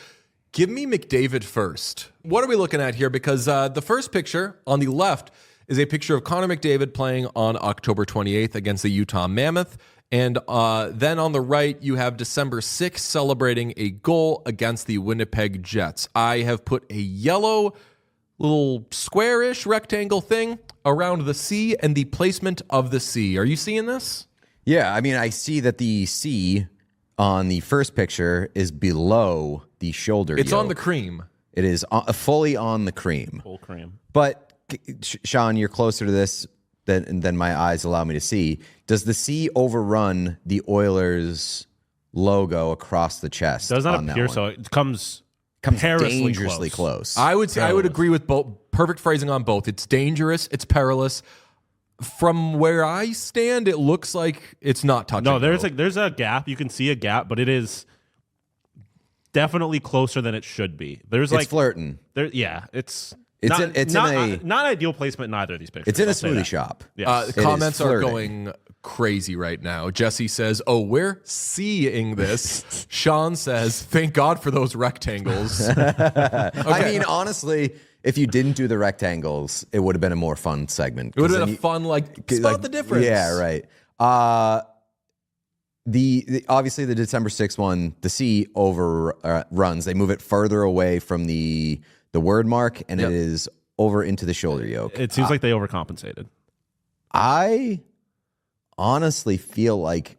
Give me McDavid first. What are we looking at here? Because the first picture on the left is a picture of Connor McDavid playing on October 28th against the Utah Mammoth. And then on the right, you have December 6th celebrating a goal against the Winnipeg Jets. I have put a yellow little square-ish rectangle thing around the C and the placement of the C. Are you seeing this? Yeah, I mean, I see that the C on the first picture is below the shoulder It's yoke. on the cream. It is fully on the cream. Full cream. But, Sean, you're closer to this than my eyes allow me to see. Does the C overrun the Oilers logo across the chest? Does not appear so. It comes dangerously close. I would say I would agree with both. Perfect phrasing on both. It's dangerous. It's perilous. From where I stand, it looks like it's not touching. No, there's a gap. You can see a gap, but it is definitely closer than it should be. There's It's flirting. It's not ideal placement in either of these pictures. It's in a I'll say smoothie that. shop. Yes. It Comments is are flirting. going crazy right now. Jesse says, "Oh, we're seeing this." Sean says, "Thank God for those rectangles." I mean, honestly, if you didn't do the rectangles, it would have been a more fun segment. It would have been a fun, spot the difference. Yeah, right. The obviously the December 6th one, the C runs. They move it further away from the word mark, and Yep. it is over into the shoulder yoke. It seems like they overcompensated. I honestly feel like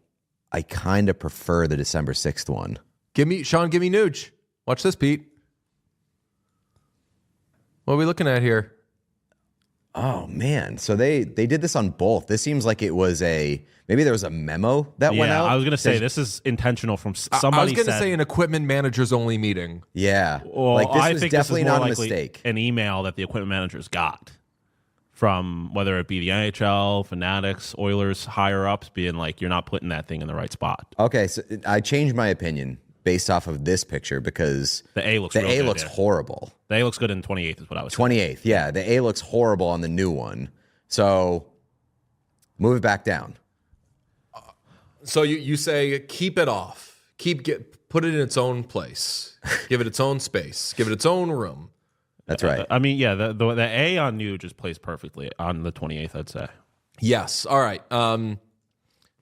I kind of prefer the December 6th one. Give me Nuge. Watch this, Pete. What are we looking at here? Oh man, so they did this on both. This seems like it was maybe there was a memo that went out. I was gonna say this is intentional from somebody. I was going to say an equipment managers only meeting. Yeah, Well, like this I was think definitely this is more not a likely mistake. An email that the equipment managers got from whether it be the NHL, Fanatics, Oilers, higher ups, being like, "You're not putting that thing in the right spot." Okay, so I changed my opinion based off of this picture because The A looks the real A good, looks yeah. horrible. The A looks good in 28th is what I was saying. 28th, yeah, the A looks horrible on the new one. So move it back down. So you say keep it off. Put it in its own place. Give it its own space. Give it its own room. That's right. I mean, yeah, the A on new just plays perfectly on the 28th, I'd say. Yes. All right.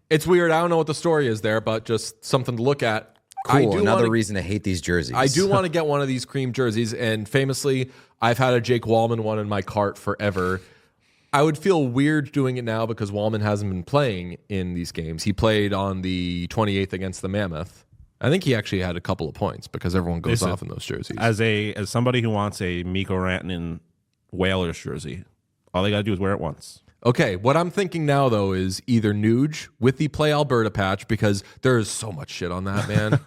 It's weird. I don't know what the story is there, but just something to look at. Cool. Another reason to hate these jerseys. I do want to get one of these cream jerseys, and famously, I've had a Jake Wallman one in my cart forever. I would feel weird doing it now because Wallman hasn't been playing in these games. He played on the 28th against the Mammoth. I think he actually had a couple of points because everyone goes off in those jerseys. As somebody who wants a Mikko Rantanen Whalers jersey, all they got to do is wear it once. Okay, what I'm thinking now, though, is either Nuge with the Play Alberta patch because there is so much shit on that, man.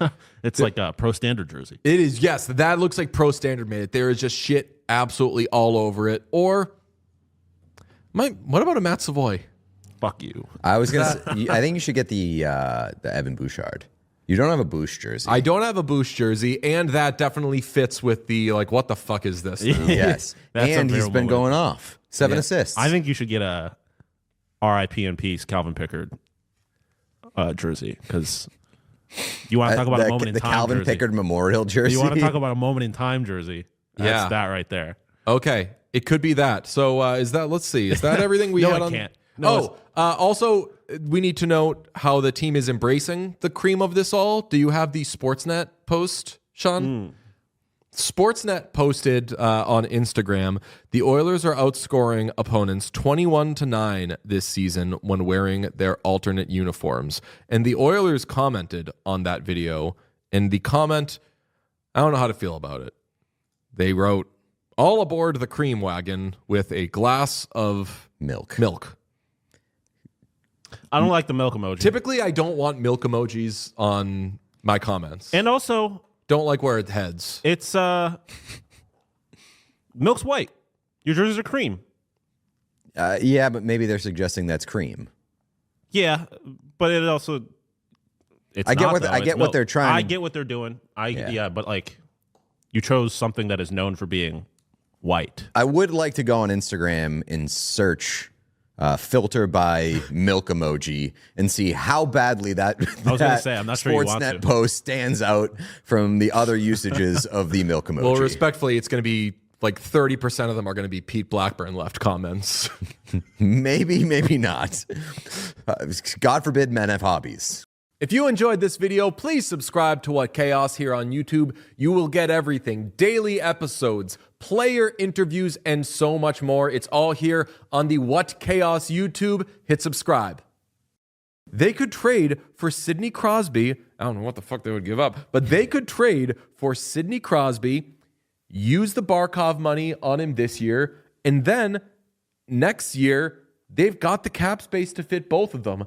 It's like a pro standard jersey. It is, yes. That looks like Pro Standard made it. There is just shit absolutely all over it. Or, what about a Matt Savoy? Fuck you. I was gonna. Say, I think you should get the Evan Bouchard. You don't have a Boosh jersey. I don't have a Boost jersey, and that definitely fits with the, what the fuck is this? now? Yes, That's and a he's very been well going off 7 assists. I think you should get a R.I.P. in peace Calvin Pickard jersey because you want to talk about a moment in the time. Calvin jersey. Pickard Memorial jersey. You want to talk about a moment in time jersey? That's Yeah. that right there. Okay, it could be that. So is that, let's see, is that everything we No, had it on? can't. No, Also, we need to note how the team is embracing the cream of this all. Do you have the Sportsnet post, Sean? Sportsnet posted on Instagram, the Oilers are outscoring opponents 21-9 this season when wearing their alternate uniforms. And the Oilers commented on that video, and the comment, I don't know how to feel about it. They wrote, "All aboard the cream wagon with a glass of milk. I don't like the milk emoji. Typically, I don't want milk emojis on my comments. And also, Don't like where it heads. it's milk's white. Your jerseys are cream. Yeah, but maybe they're suggesting that's cream. Yeah, but it also. It's I get not, what though. I It's get what milk. they're trying. I get what they're doing. Yeah. But you chose something that is known for being white. I would like to go on Instagram and search filter by milk emoji and see how badly that, I was gonna say, I'm not sure you want Sportsnet to. post stands out from the other usages of the milk emoji. Well, respectfully, it's going to be 30% of them are going to be Pete Blackburn left comments. Maybe, maybe not. God forbid men have hobbies. If you enjoyed this video, please subscribe to What Chaos here on YouTube. You will get everything, daily episodes, player interviews, and so much more. It's all here on the What Chaos YouTube. Hit subscribe. They could trade for Sidney Crosby. I don't know what the fuck they would give up, but they could trade for Sidney Crosby, use the Barkov money on him this year, and then next year, they've got the cap space to fit both of them.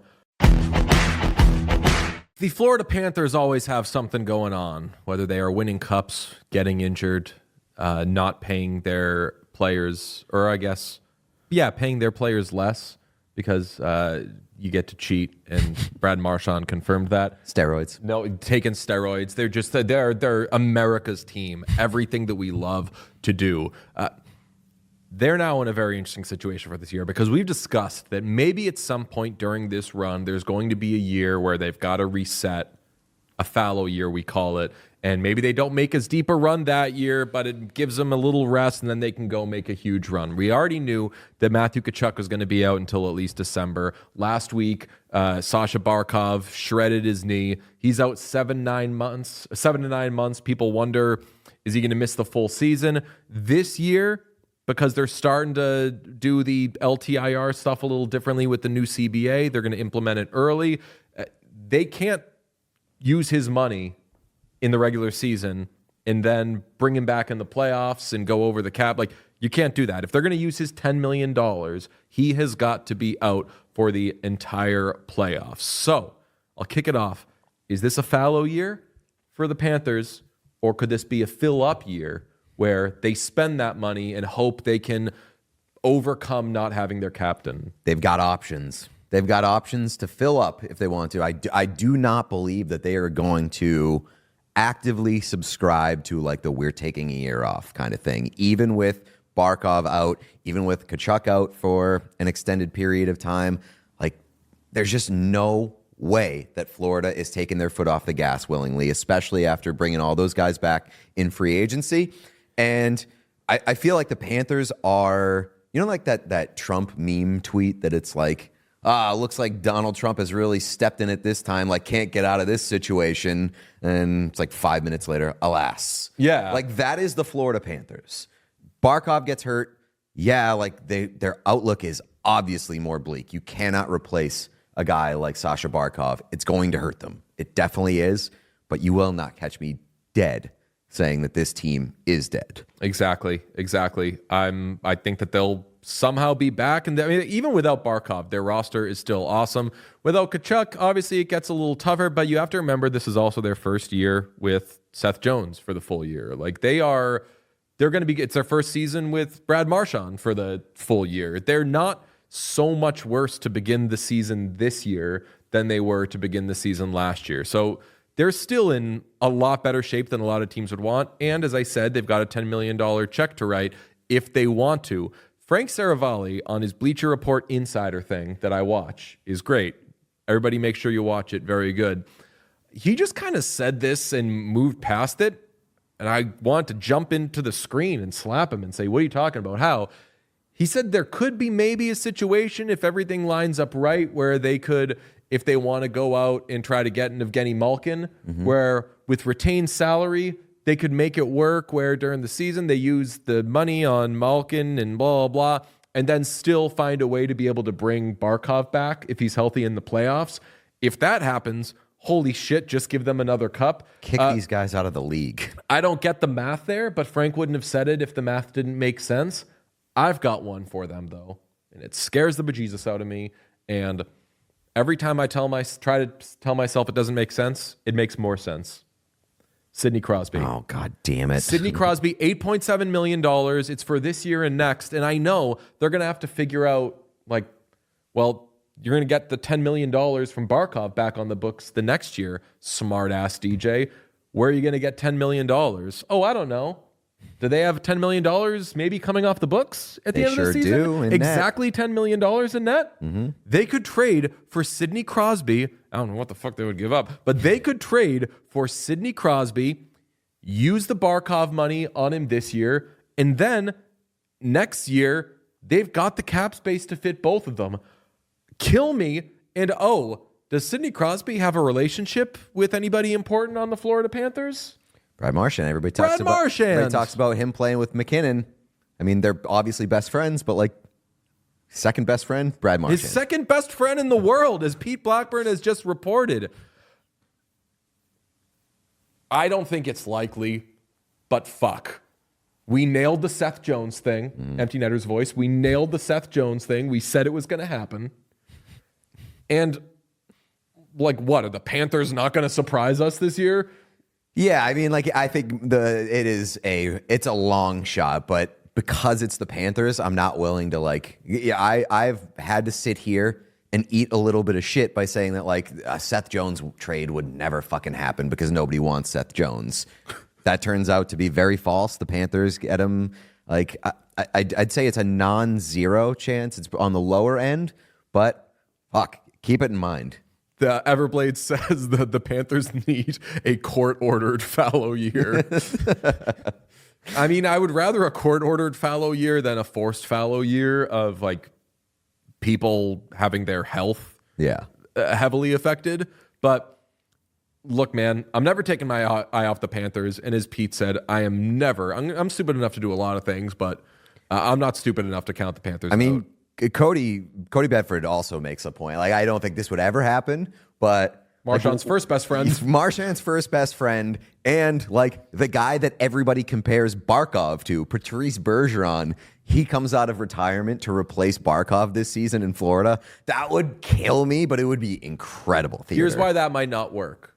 The Florida Panthers always have something going on, whether they are winning cups, getting injured, not paying their players, or paying their players less. because you get to cheat, and Brad Marchand confirmed that. Steroids. No, taking steroids. They're America's team. Everything that we love to do. They're now in a very interesting situation for this year because we've discussed that maybe at some point during this run, there's going to be a year where they've got to reset, a fallow year, we call it. And maybe they don't make as deep a run that year, but it gives them a little rest, and then they can go make a huge run. We already knew that Matthew Tkachuk was going to be out until at least December. Last week, Sasha Barkov shredded his knee. He's out 7 to 9 months. People wonder, is he going to miss the full season? This year, because they're starting to do the LTIR stuff a little differently with the new CBA, they're going to implement it early. They can't use his money in the regular season and then bring him back in the playoffs and go over the cap. Like, you can't do that. If they're going to use his $10 million, he has got to be out for the entire playoffs. So I'll kick it off. Is this a fallow year for the Panthers, or could this be a fill-up year where they spend that money and hope they can overcome not having their captain? They've got options. They've got options to fill up if they want to. I do not believe that they are going to actively subscribe to like the we're taking a year off kind of thing. Even with Barkov out, even with Tkachuk out for an extended period of time, like there's just no way that Florida is taking their foot off the gas willingly, especially after bringing all those guys back in free agency. And I feel like the Panthers are, you know, like that Trump meme tweet that it's like, looks like Donald Trump has really stepped in it this time, like can't get out of this situation. And it's like 5 minutes later, alas. Yeah. Like that is the Florida Panthers. Barkov gets hurt. Yeah, like their outlook is obviously more bleak. You cannot replace a guy like Sasha Barkov. It's going to hurt them. It definitely is. But you will not catch me dead saying that this team is dead. Exactly. I think that they'll somehow be back. And I mean, even without Barkov, their roster is still awesome. Without Tkachuk, obviously it gets a little tougher, but you have to remember this is also their first year with Seth Jones for the full year. Like they're going to be, it's their first season with Brad Marchand for the full year. They're not so much worse to begin the season this year than they were to begin the season last year. So they're still in a lot better shape than a lot of teams would want. And as I said, they've got a $10 million check to write if they want to. Frank Saravalli on his Bleacher Report Insider thing that I watch is great. Everybody make sure you watch it. Very good. He just kind of said this and moved past it. And I want to jump into the screen and slap him and say, what are you talking about? How? He said there could be maybe a situation if everything lines up right where they could, if they want to go out and try to get an Evgeny Malkin, where with retained salary, they could make it work where during the season they use the money on Malkin and blah, blah, blah, and then still find a way to be able to bring Barkov back if he's healthy in the playoffs. If that happens, holy shit, just give them another cup. Kick these guys out of the league. I don't get the math there, but Frank wouldn't have said it if the math didn't make sense. I've got one for them, though, and it scares the bejesus out of me. And every time I try to tell myself it doesn't make sense, it makes more sense. Sidney Crosby. Oh, God damn it. Sidney Crosby, $8.7 million. It's for this year and next. And I know they're going to have to figure out, like, well, you're going to get the $10 million from Barkov back on the books the next year. Smart ass DJ. Where are you going to get $10 million? Oh, I don't know. Do they have $10 million maybe coming off the books at the end of the season? They sure do. Exactly $10 million in net? Mm-hmm. They could trade for Sidney Crosby. I don't know what the fuck they would give up, but they could trade for Sidney Crosby, use the Barkov money on him this year, and then next year, they've got the cap space to fit both of them. Kill me. And does Sidney Crosby have a relationship with anybody important on the Florida Panthers? Brad Marchand. Everybody talks about him playing with McKinnon. I mean, they're obviously best friends, but like second best friend, Brad Marchand. His second best friend in the world, as Pete Blackburn has just reported. I don't think it's likely, but fuck. We nailed the Seth Jones thing. Empty Netter's voice. We nailed the Seth Jones thing. We said it was going to happen. And like, what? Are the Panthers not going to surprise us this year? Yeah, I mean, like I think it's a long shot, but because it's the Panthers, I'm not willing to like. Yeah, I've had to sit here and eat a little bit of shit by saying that like a Seth Jones trade would never fucking happen because nobody wants Seth Jones. That turns out to be very false. The Panthers get him. Like I'd say it's a non-zero chance. It's on the lower end, but fuck, keep it in mind. The Everblade says that the Panthers need a court-ordered fallow year. I mean, I would rather a court-ordered fallow year than a forced fallow year of like people having their health heavily affected. But look, man, I'm never taking my eye off the Panthers. And as Pete said, I'm stupid enough to do a lot of things, but I'm not stupid enough to count the Panthers. I mean, Cody Bedford also makes a point. Like, I don't think this would ever happen, but Marchand's first best friend. He's Marchand's first best friend, and like the guy that everybody compares Barkov to, Patrice Bergeron. He comes out of retirement to replace Barkov this season in Florida. That would kill me, but it would be incredible theater. Here's why that might not work.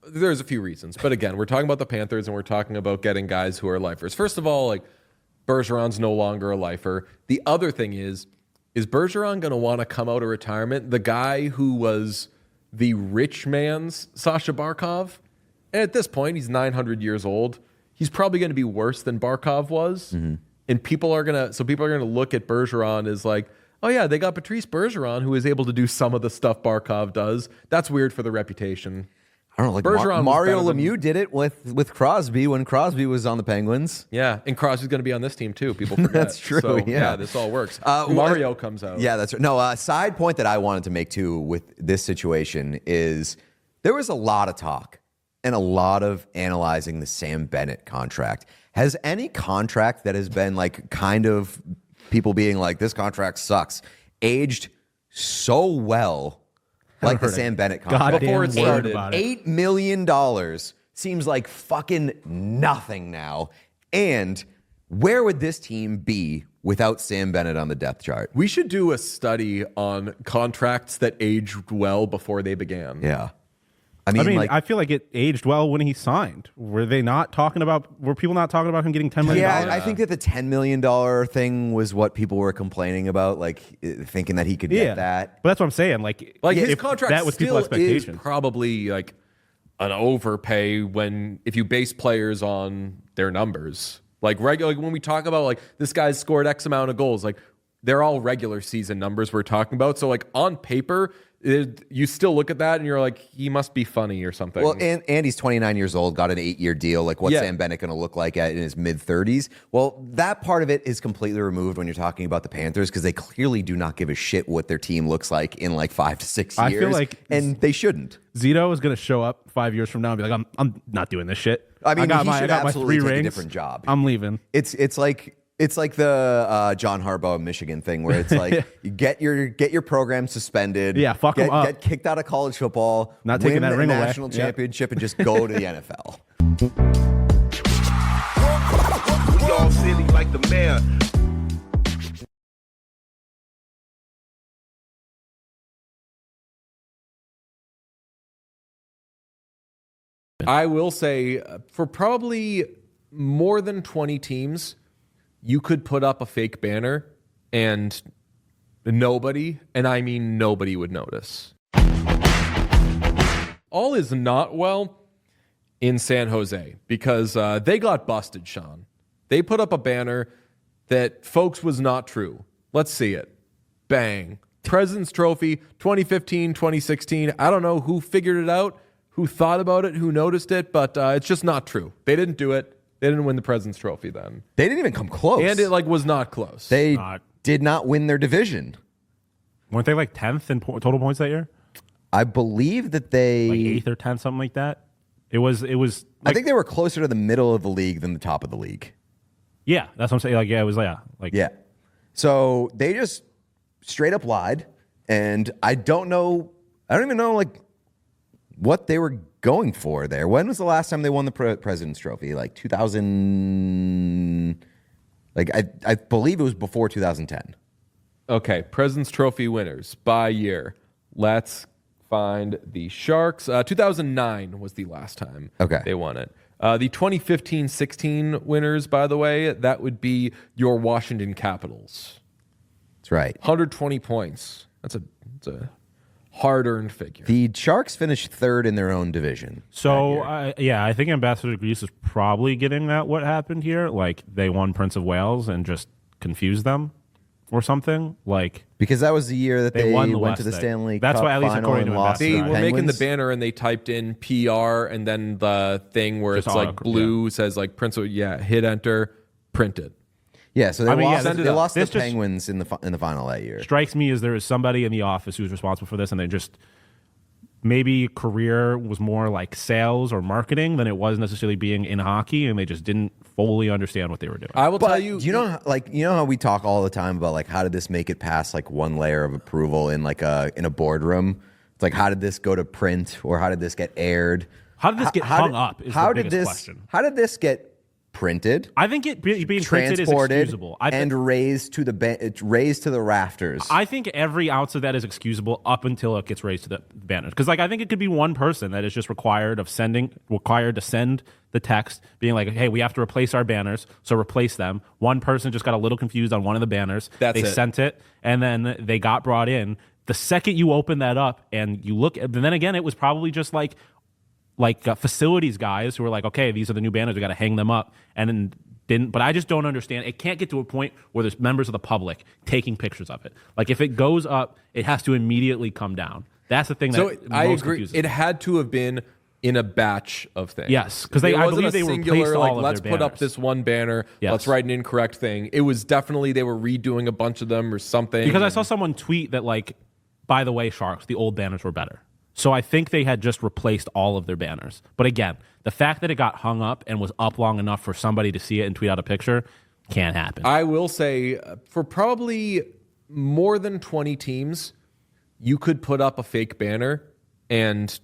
There's a few reasons, but again, we're talking about the Panthers and we're talking about getting guys who are lifers. First of all, like Bergeron's no longer a lifer. The other thing is Bergeron going to want to come out of retirement? The guy who was the rich man's Sasha Barkov, and at this point, he's 900 years old. He's probably going to be worse than Barkov was. Mm-hmm. And people are going to look at Bergeron as like, oh yeah, they got Patrice Bergeron who is able to do some of the stuff Barkov does. That's weird for the reputation. I don't know, like Bergeron Mario Lemieux did it with Crosby when Crosby was on the Penguins. Yeah, and Crosby's going to be on this team too. People forget. That's true. So, yeah, this all works. Mario comes out. Yeah, that's right. No, side point that I wanted to make too with this situation is there was a lot of talk and a lot of analyzing the Sam Bennett contract. Has any contract that has been like kind of people being like, this contract sucks, aged so well? Like the Sam Bennett contract. Before it started. $8 million seems like fucking nothing now. And where would this team be without Sam Bennett on the depth chart? We should do a study on contracts that aged well before they began. Yeah. I mean, I feel like it aged well when he signed. Were people not talking about him getting $10 million? Yeah, I think that the $10 million thing was what people were complaining about, like thinking that he could get that. But that's what I'm saying. Like his contract that was still people's is expectation. probably like an overpay if you base players on their numbers. Like when we talk about like this guy's scored X amount of goals, like they're all regular season numbers we're talking about. So like on paper, you still look at that and you're like, he must be funny or something. Well, and he's 29 years old, got an 8-year deal. Like, what's Sam Bennett going to look like in his mid-30s? Well, that part of it is completely removed when you're talking about the Panthers because they clearly do not give a shit what their team looks like in like 5 to 6 years. I feel like and they shouldn't. Zito is going to show up 5 years from now and be like, I'm not doing this shit. I mean, I should got absolutely my 3 take rings. a different job. I'm leaving. It's like the John Harbaugh Michigan thing where it's like you get your program suspended. Yeah, fuck them up. Get kicked out of college football. Not taking that win ring a away. national championship and just go to the NFL. We all silly like the mayor. I will say for probably more than 20 teams, you could put up a fake banner and nobody, and I mean nobody, would notice. All is not well in San Jose because they got busted, Sean. They put up a banner that, folks, was not true. Let's see it. Bang. President's Trophy 2015, 2016. I don't know who figured it out, who thought about it, who noticed it, but it's just not true. They didn't do it. They didn't win the President's Trophy then. They didn't even come close. And it was not close. They did not win their division. Weren't they like 10th in total points that year? I believe that they like 8th or 10th, something like that. It was. Like, I think they were closer to the middle of the league than the top of the league. Yeah, that's what I'm saying. Like, yeah, it was yeah. So they just straight up lied, and I don't even know like what they were going for there. When was the last time they won the President's Trophy? Like 2000. Like I believe it was before 2010. Okay, President's Trophy winners by year. Let's find the Sharks. 2009 was the last time they won it. The 2015-16 winners, by the way, that would be your Washington Capitals. That's right. 120 points. That's a hard-earned figure. The Sharks finished third in their own division. So, I think Ambassador Greece is probably getting at what happened here. Like, they won Prince of Wales and just confused them or something. Like, Because that was the year that they won the went West to the thing. Stanley That's Cup why, at least final according and to lost to They the were making the Penguins. banner and they typed in PR and then the thing where Just it's like blue says like Prince of, hit enter, printed. Yeah, so they lost, send it they up. lost the This just- Penguins in the final that year. strikes me as there is somebody in the office who's responsible for this, and they just maybe career was more like sales or marketing than it was necessarily being in hockey, and they just didn't fully understand what they were doing. I will tell But you, do you know how we talk all the time about like how did this make it past like one layer of approval in like in a boardroom? It's like how did this go to print or how did this get aired? How did this get hung up is the biggest question. How did this get printed? I think it being printed is Transported excusable. and raised to the rafters. I think every ounce of that is excusable up until it gets raised to the banners. Because like I think it could be one person that is just required to send the text being like, hey, we have to replace our banners, so replace them. One person just got a little confused on one of the banners. That's they it. sent it, and then they got brought in. The second you open that up and you look, and then again, it was probably just like facilities guys who were like, okay, these are the new banners, we got to hang them up, and then didn't. But I just don't understand. It can't get to a point where there's members of the public taking pictures of it. Like if it goes up, it has to immediately come down. That's the thing. so that I most agree. confuses It me. had to have been in a batch of things. Yes, 'cause It I wasn't believe a they singular, replaced all of let's their put up banners. this one banner, Yes. let's write an incorrect thing. It was definitely they were redoing a bunch of them or something. Because I saw someone tweet that like, by the way, Sharks, the old banners were better. So I think they had just replaced all of their banners. But again, the fact that it got hung up and was up long enough for somebody to see it and tweet out a picture can't happen. I will say for probably more than 20 teams, you could put up a fake banner and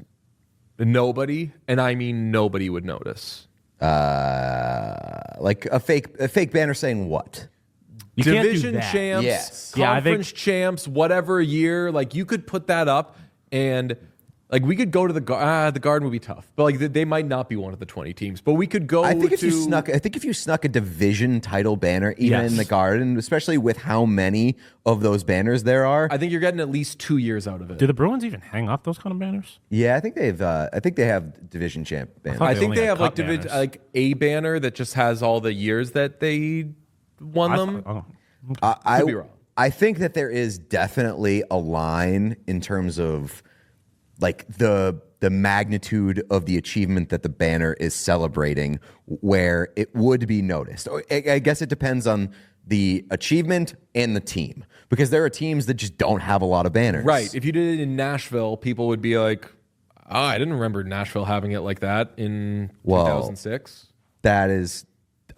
nobody, and I mean nobody, would notice. Like a fake banner saying what? You can't do Division that. champs, Yes. Yeah, I think- conference champs, whatever year, like you could put that up and like we could go to the Garden would be tough, but like they might not be one of the 20 teams, but we could go. I think if to, you snuck a division title banner even Yes. in the Garden, especially with how many of those banners there are. I think you're getting at least 2 years out of it. Do the Bruins even hang up those kind of banners? Yeah, I think they have division champ banners. thought I they think only they had have like cup banners. like a banner that just has all the years that they won them. I Could be wrong. I think that there is definitely a line in terms of like the magnitude of the achievement that the banner is celebrating where it would be noticed. I guess it depends on the achievement and the team because there are teams that just don't have a lot of banners. Right. If you did it in Nashville, people would be like, "Oh, I didn't remember Nashville having it like that in Well, 2006." That is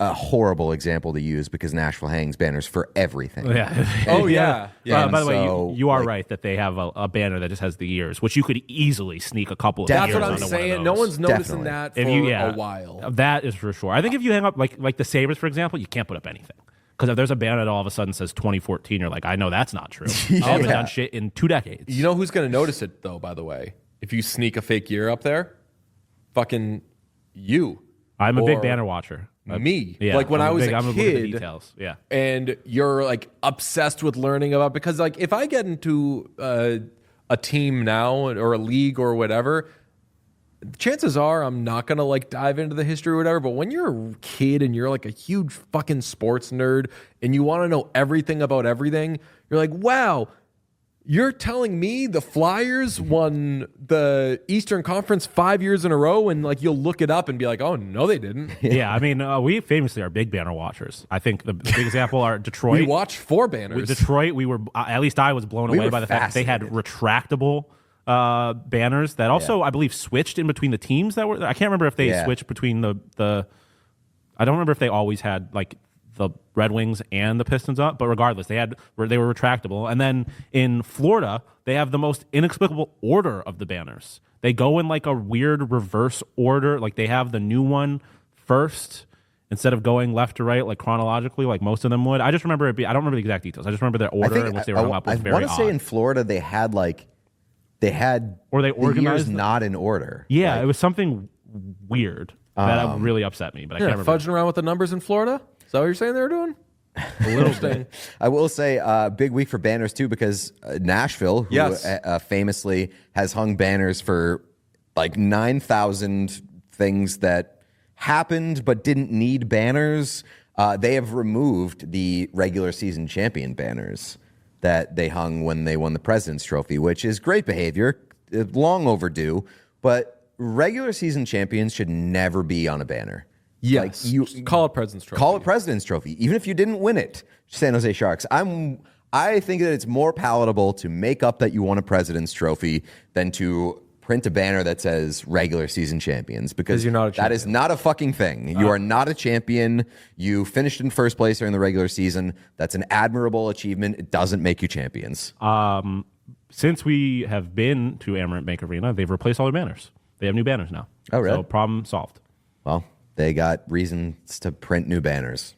a horrible example to use because Nashville hangs banners for everything. Yeah. Oh yeah. Yeah. By the way, so, you are like- right that they have a banner that just has the years, which you could easily sneak a couple of That's years what I'm onto one of saying. those. No one's noticing Definitely. that for If you, a while. That is for sure. I think if you hang up like the Sabres, for example, you can't put up anything. Because if there's a banner that all of a sudden says 2014, you're like, I know that's not true. They haven't done shit in 2 decades. You know who's going to notice it though, by the way? If you sneak a fake year up there? Fucking you. I'm a big Or banner watcher. Me. Yeah, Like when I was I'm a look at the kid. details. Yeah. And you're like obsessed with learning about, because like if I get into a team now or a league or whatever, chances are I'm not gonna like dive into the history or whatever. But when you're a kid and you're like a huge fucking sports nerd and you want to know everything about everything, you're like, wow, you're telling me the Flyers won the Eastern Conference 5 years in a row, and like you'll look it up and be like, oh no, they didn't. Yeah, I mean, we famously are big banner watchers. I think the big example are Detroit. We watched 4 banners. With Detroit, we were at least I was blown away were by the fact that they had retractable banners that also I believe switched in between the teams that were. I can't remember if they switched between the. I don't remember if they always had like the Red Wings and the Pistons up, but regardless, they were retractable. And then in Florida, they have the most inexplicable order of the banners. They go in like a weird reverse order. Like they have the new one first instead of going left to right, like chronologically, like most of them would. I just remember I don't remember the exact details. I just remember their order in which they were hung up was very I want to odd. say in Florida they had Or they the organized years them. not in order. Yeah, Like, it was something weird. That really upset me, but I Yeah, can't remember. fudging around with the numbers in Florida. Is that what you're saying they were doing? A little bit. I will say big week for banners too, because Nashville, who Yes. famously has hung banners for like 9,000 things that happened but didn't need banners. They have removed the regular season champion banners that they hung when they won the President's Trophy, which is great behavior, long overdue. But regular season champions should never be on a banner. Yes. Like Call it President's Trophy. Call it President's Trophy, even if you didn't win it. San Jose Sharks. I think that it's more palatable to make up that you won a President's Trophy than to print a banner that says regular season champions, because you're not a that is not a fucking thing. You are not a champion. You finished in first place during the regular season. That's an admirable achievement. It doesn't make you champions. Since we have been to Amerant Bank Arena, they've replaced all their banners. They have new banners now. Oh, really? So problem solved. Well, they got reasons to print new banners.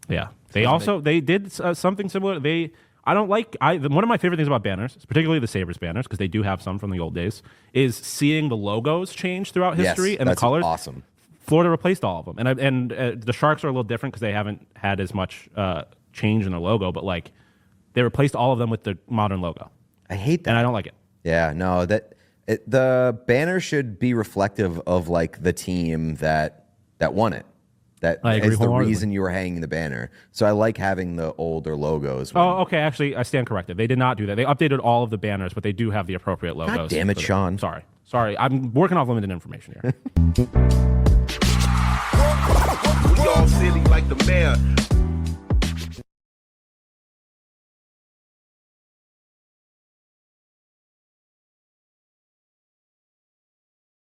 Yeah. They did something similar. One of my favorite things about banners, particularly the Sabres banners, because they do have some from the old days, is seeing the logos change throughout history Yes, and the that's colors. awesome. Florida replaced all of them, and the Sharks are a little different because they haven't had as much change in their logo, but like they replaced all of them with the modern logo, I hate that. and I don't like it. Yeah, no, the banner should be reflective of like the team that won it. That I agree is the wholeheartedly. reason you were hanging the banner. So I like having the older logos. Oh, okay. Actually, I stand corrected. They did not do that. They updated all of the banners, but they do have the appropriate logos. damn it, for Sean. Sorry. I'm working off limited information here. We all silly like the mayor.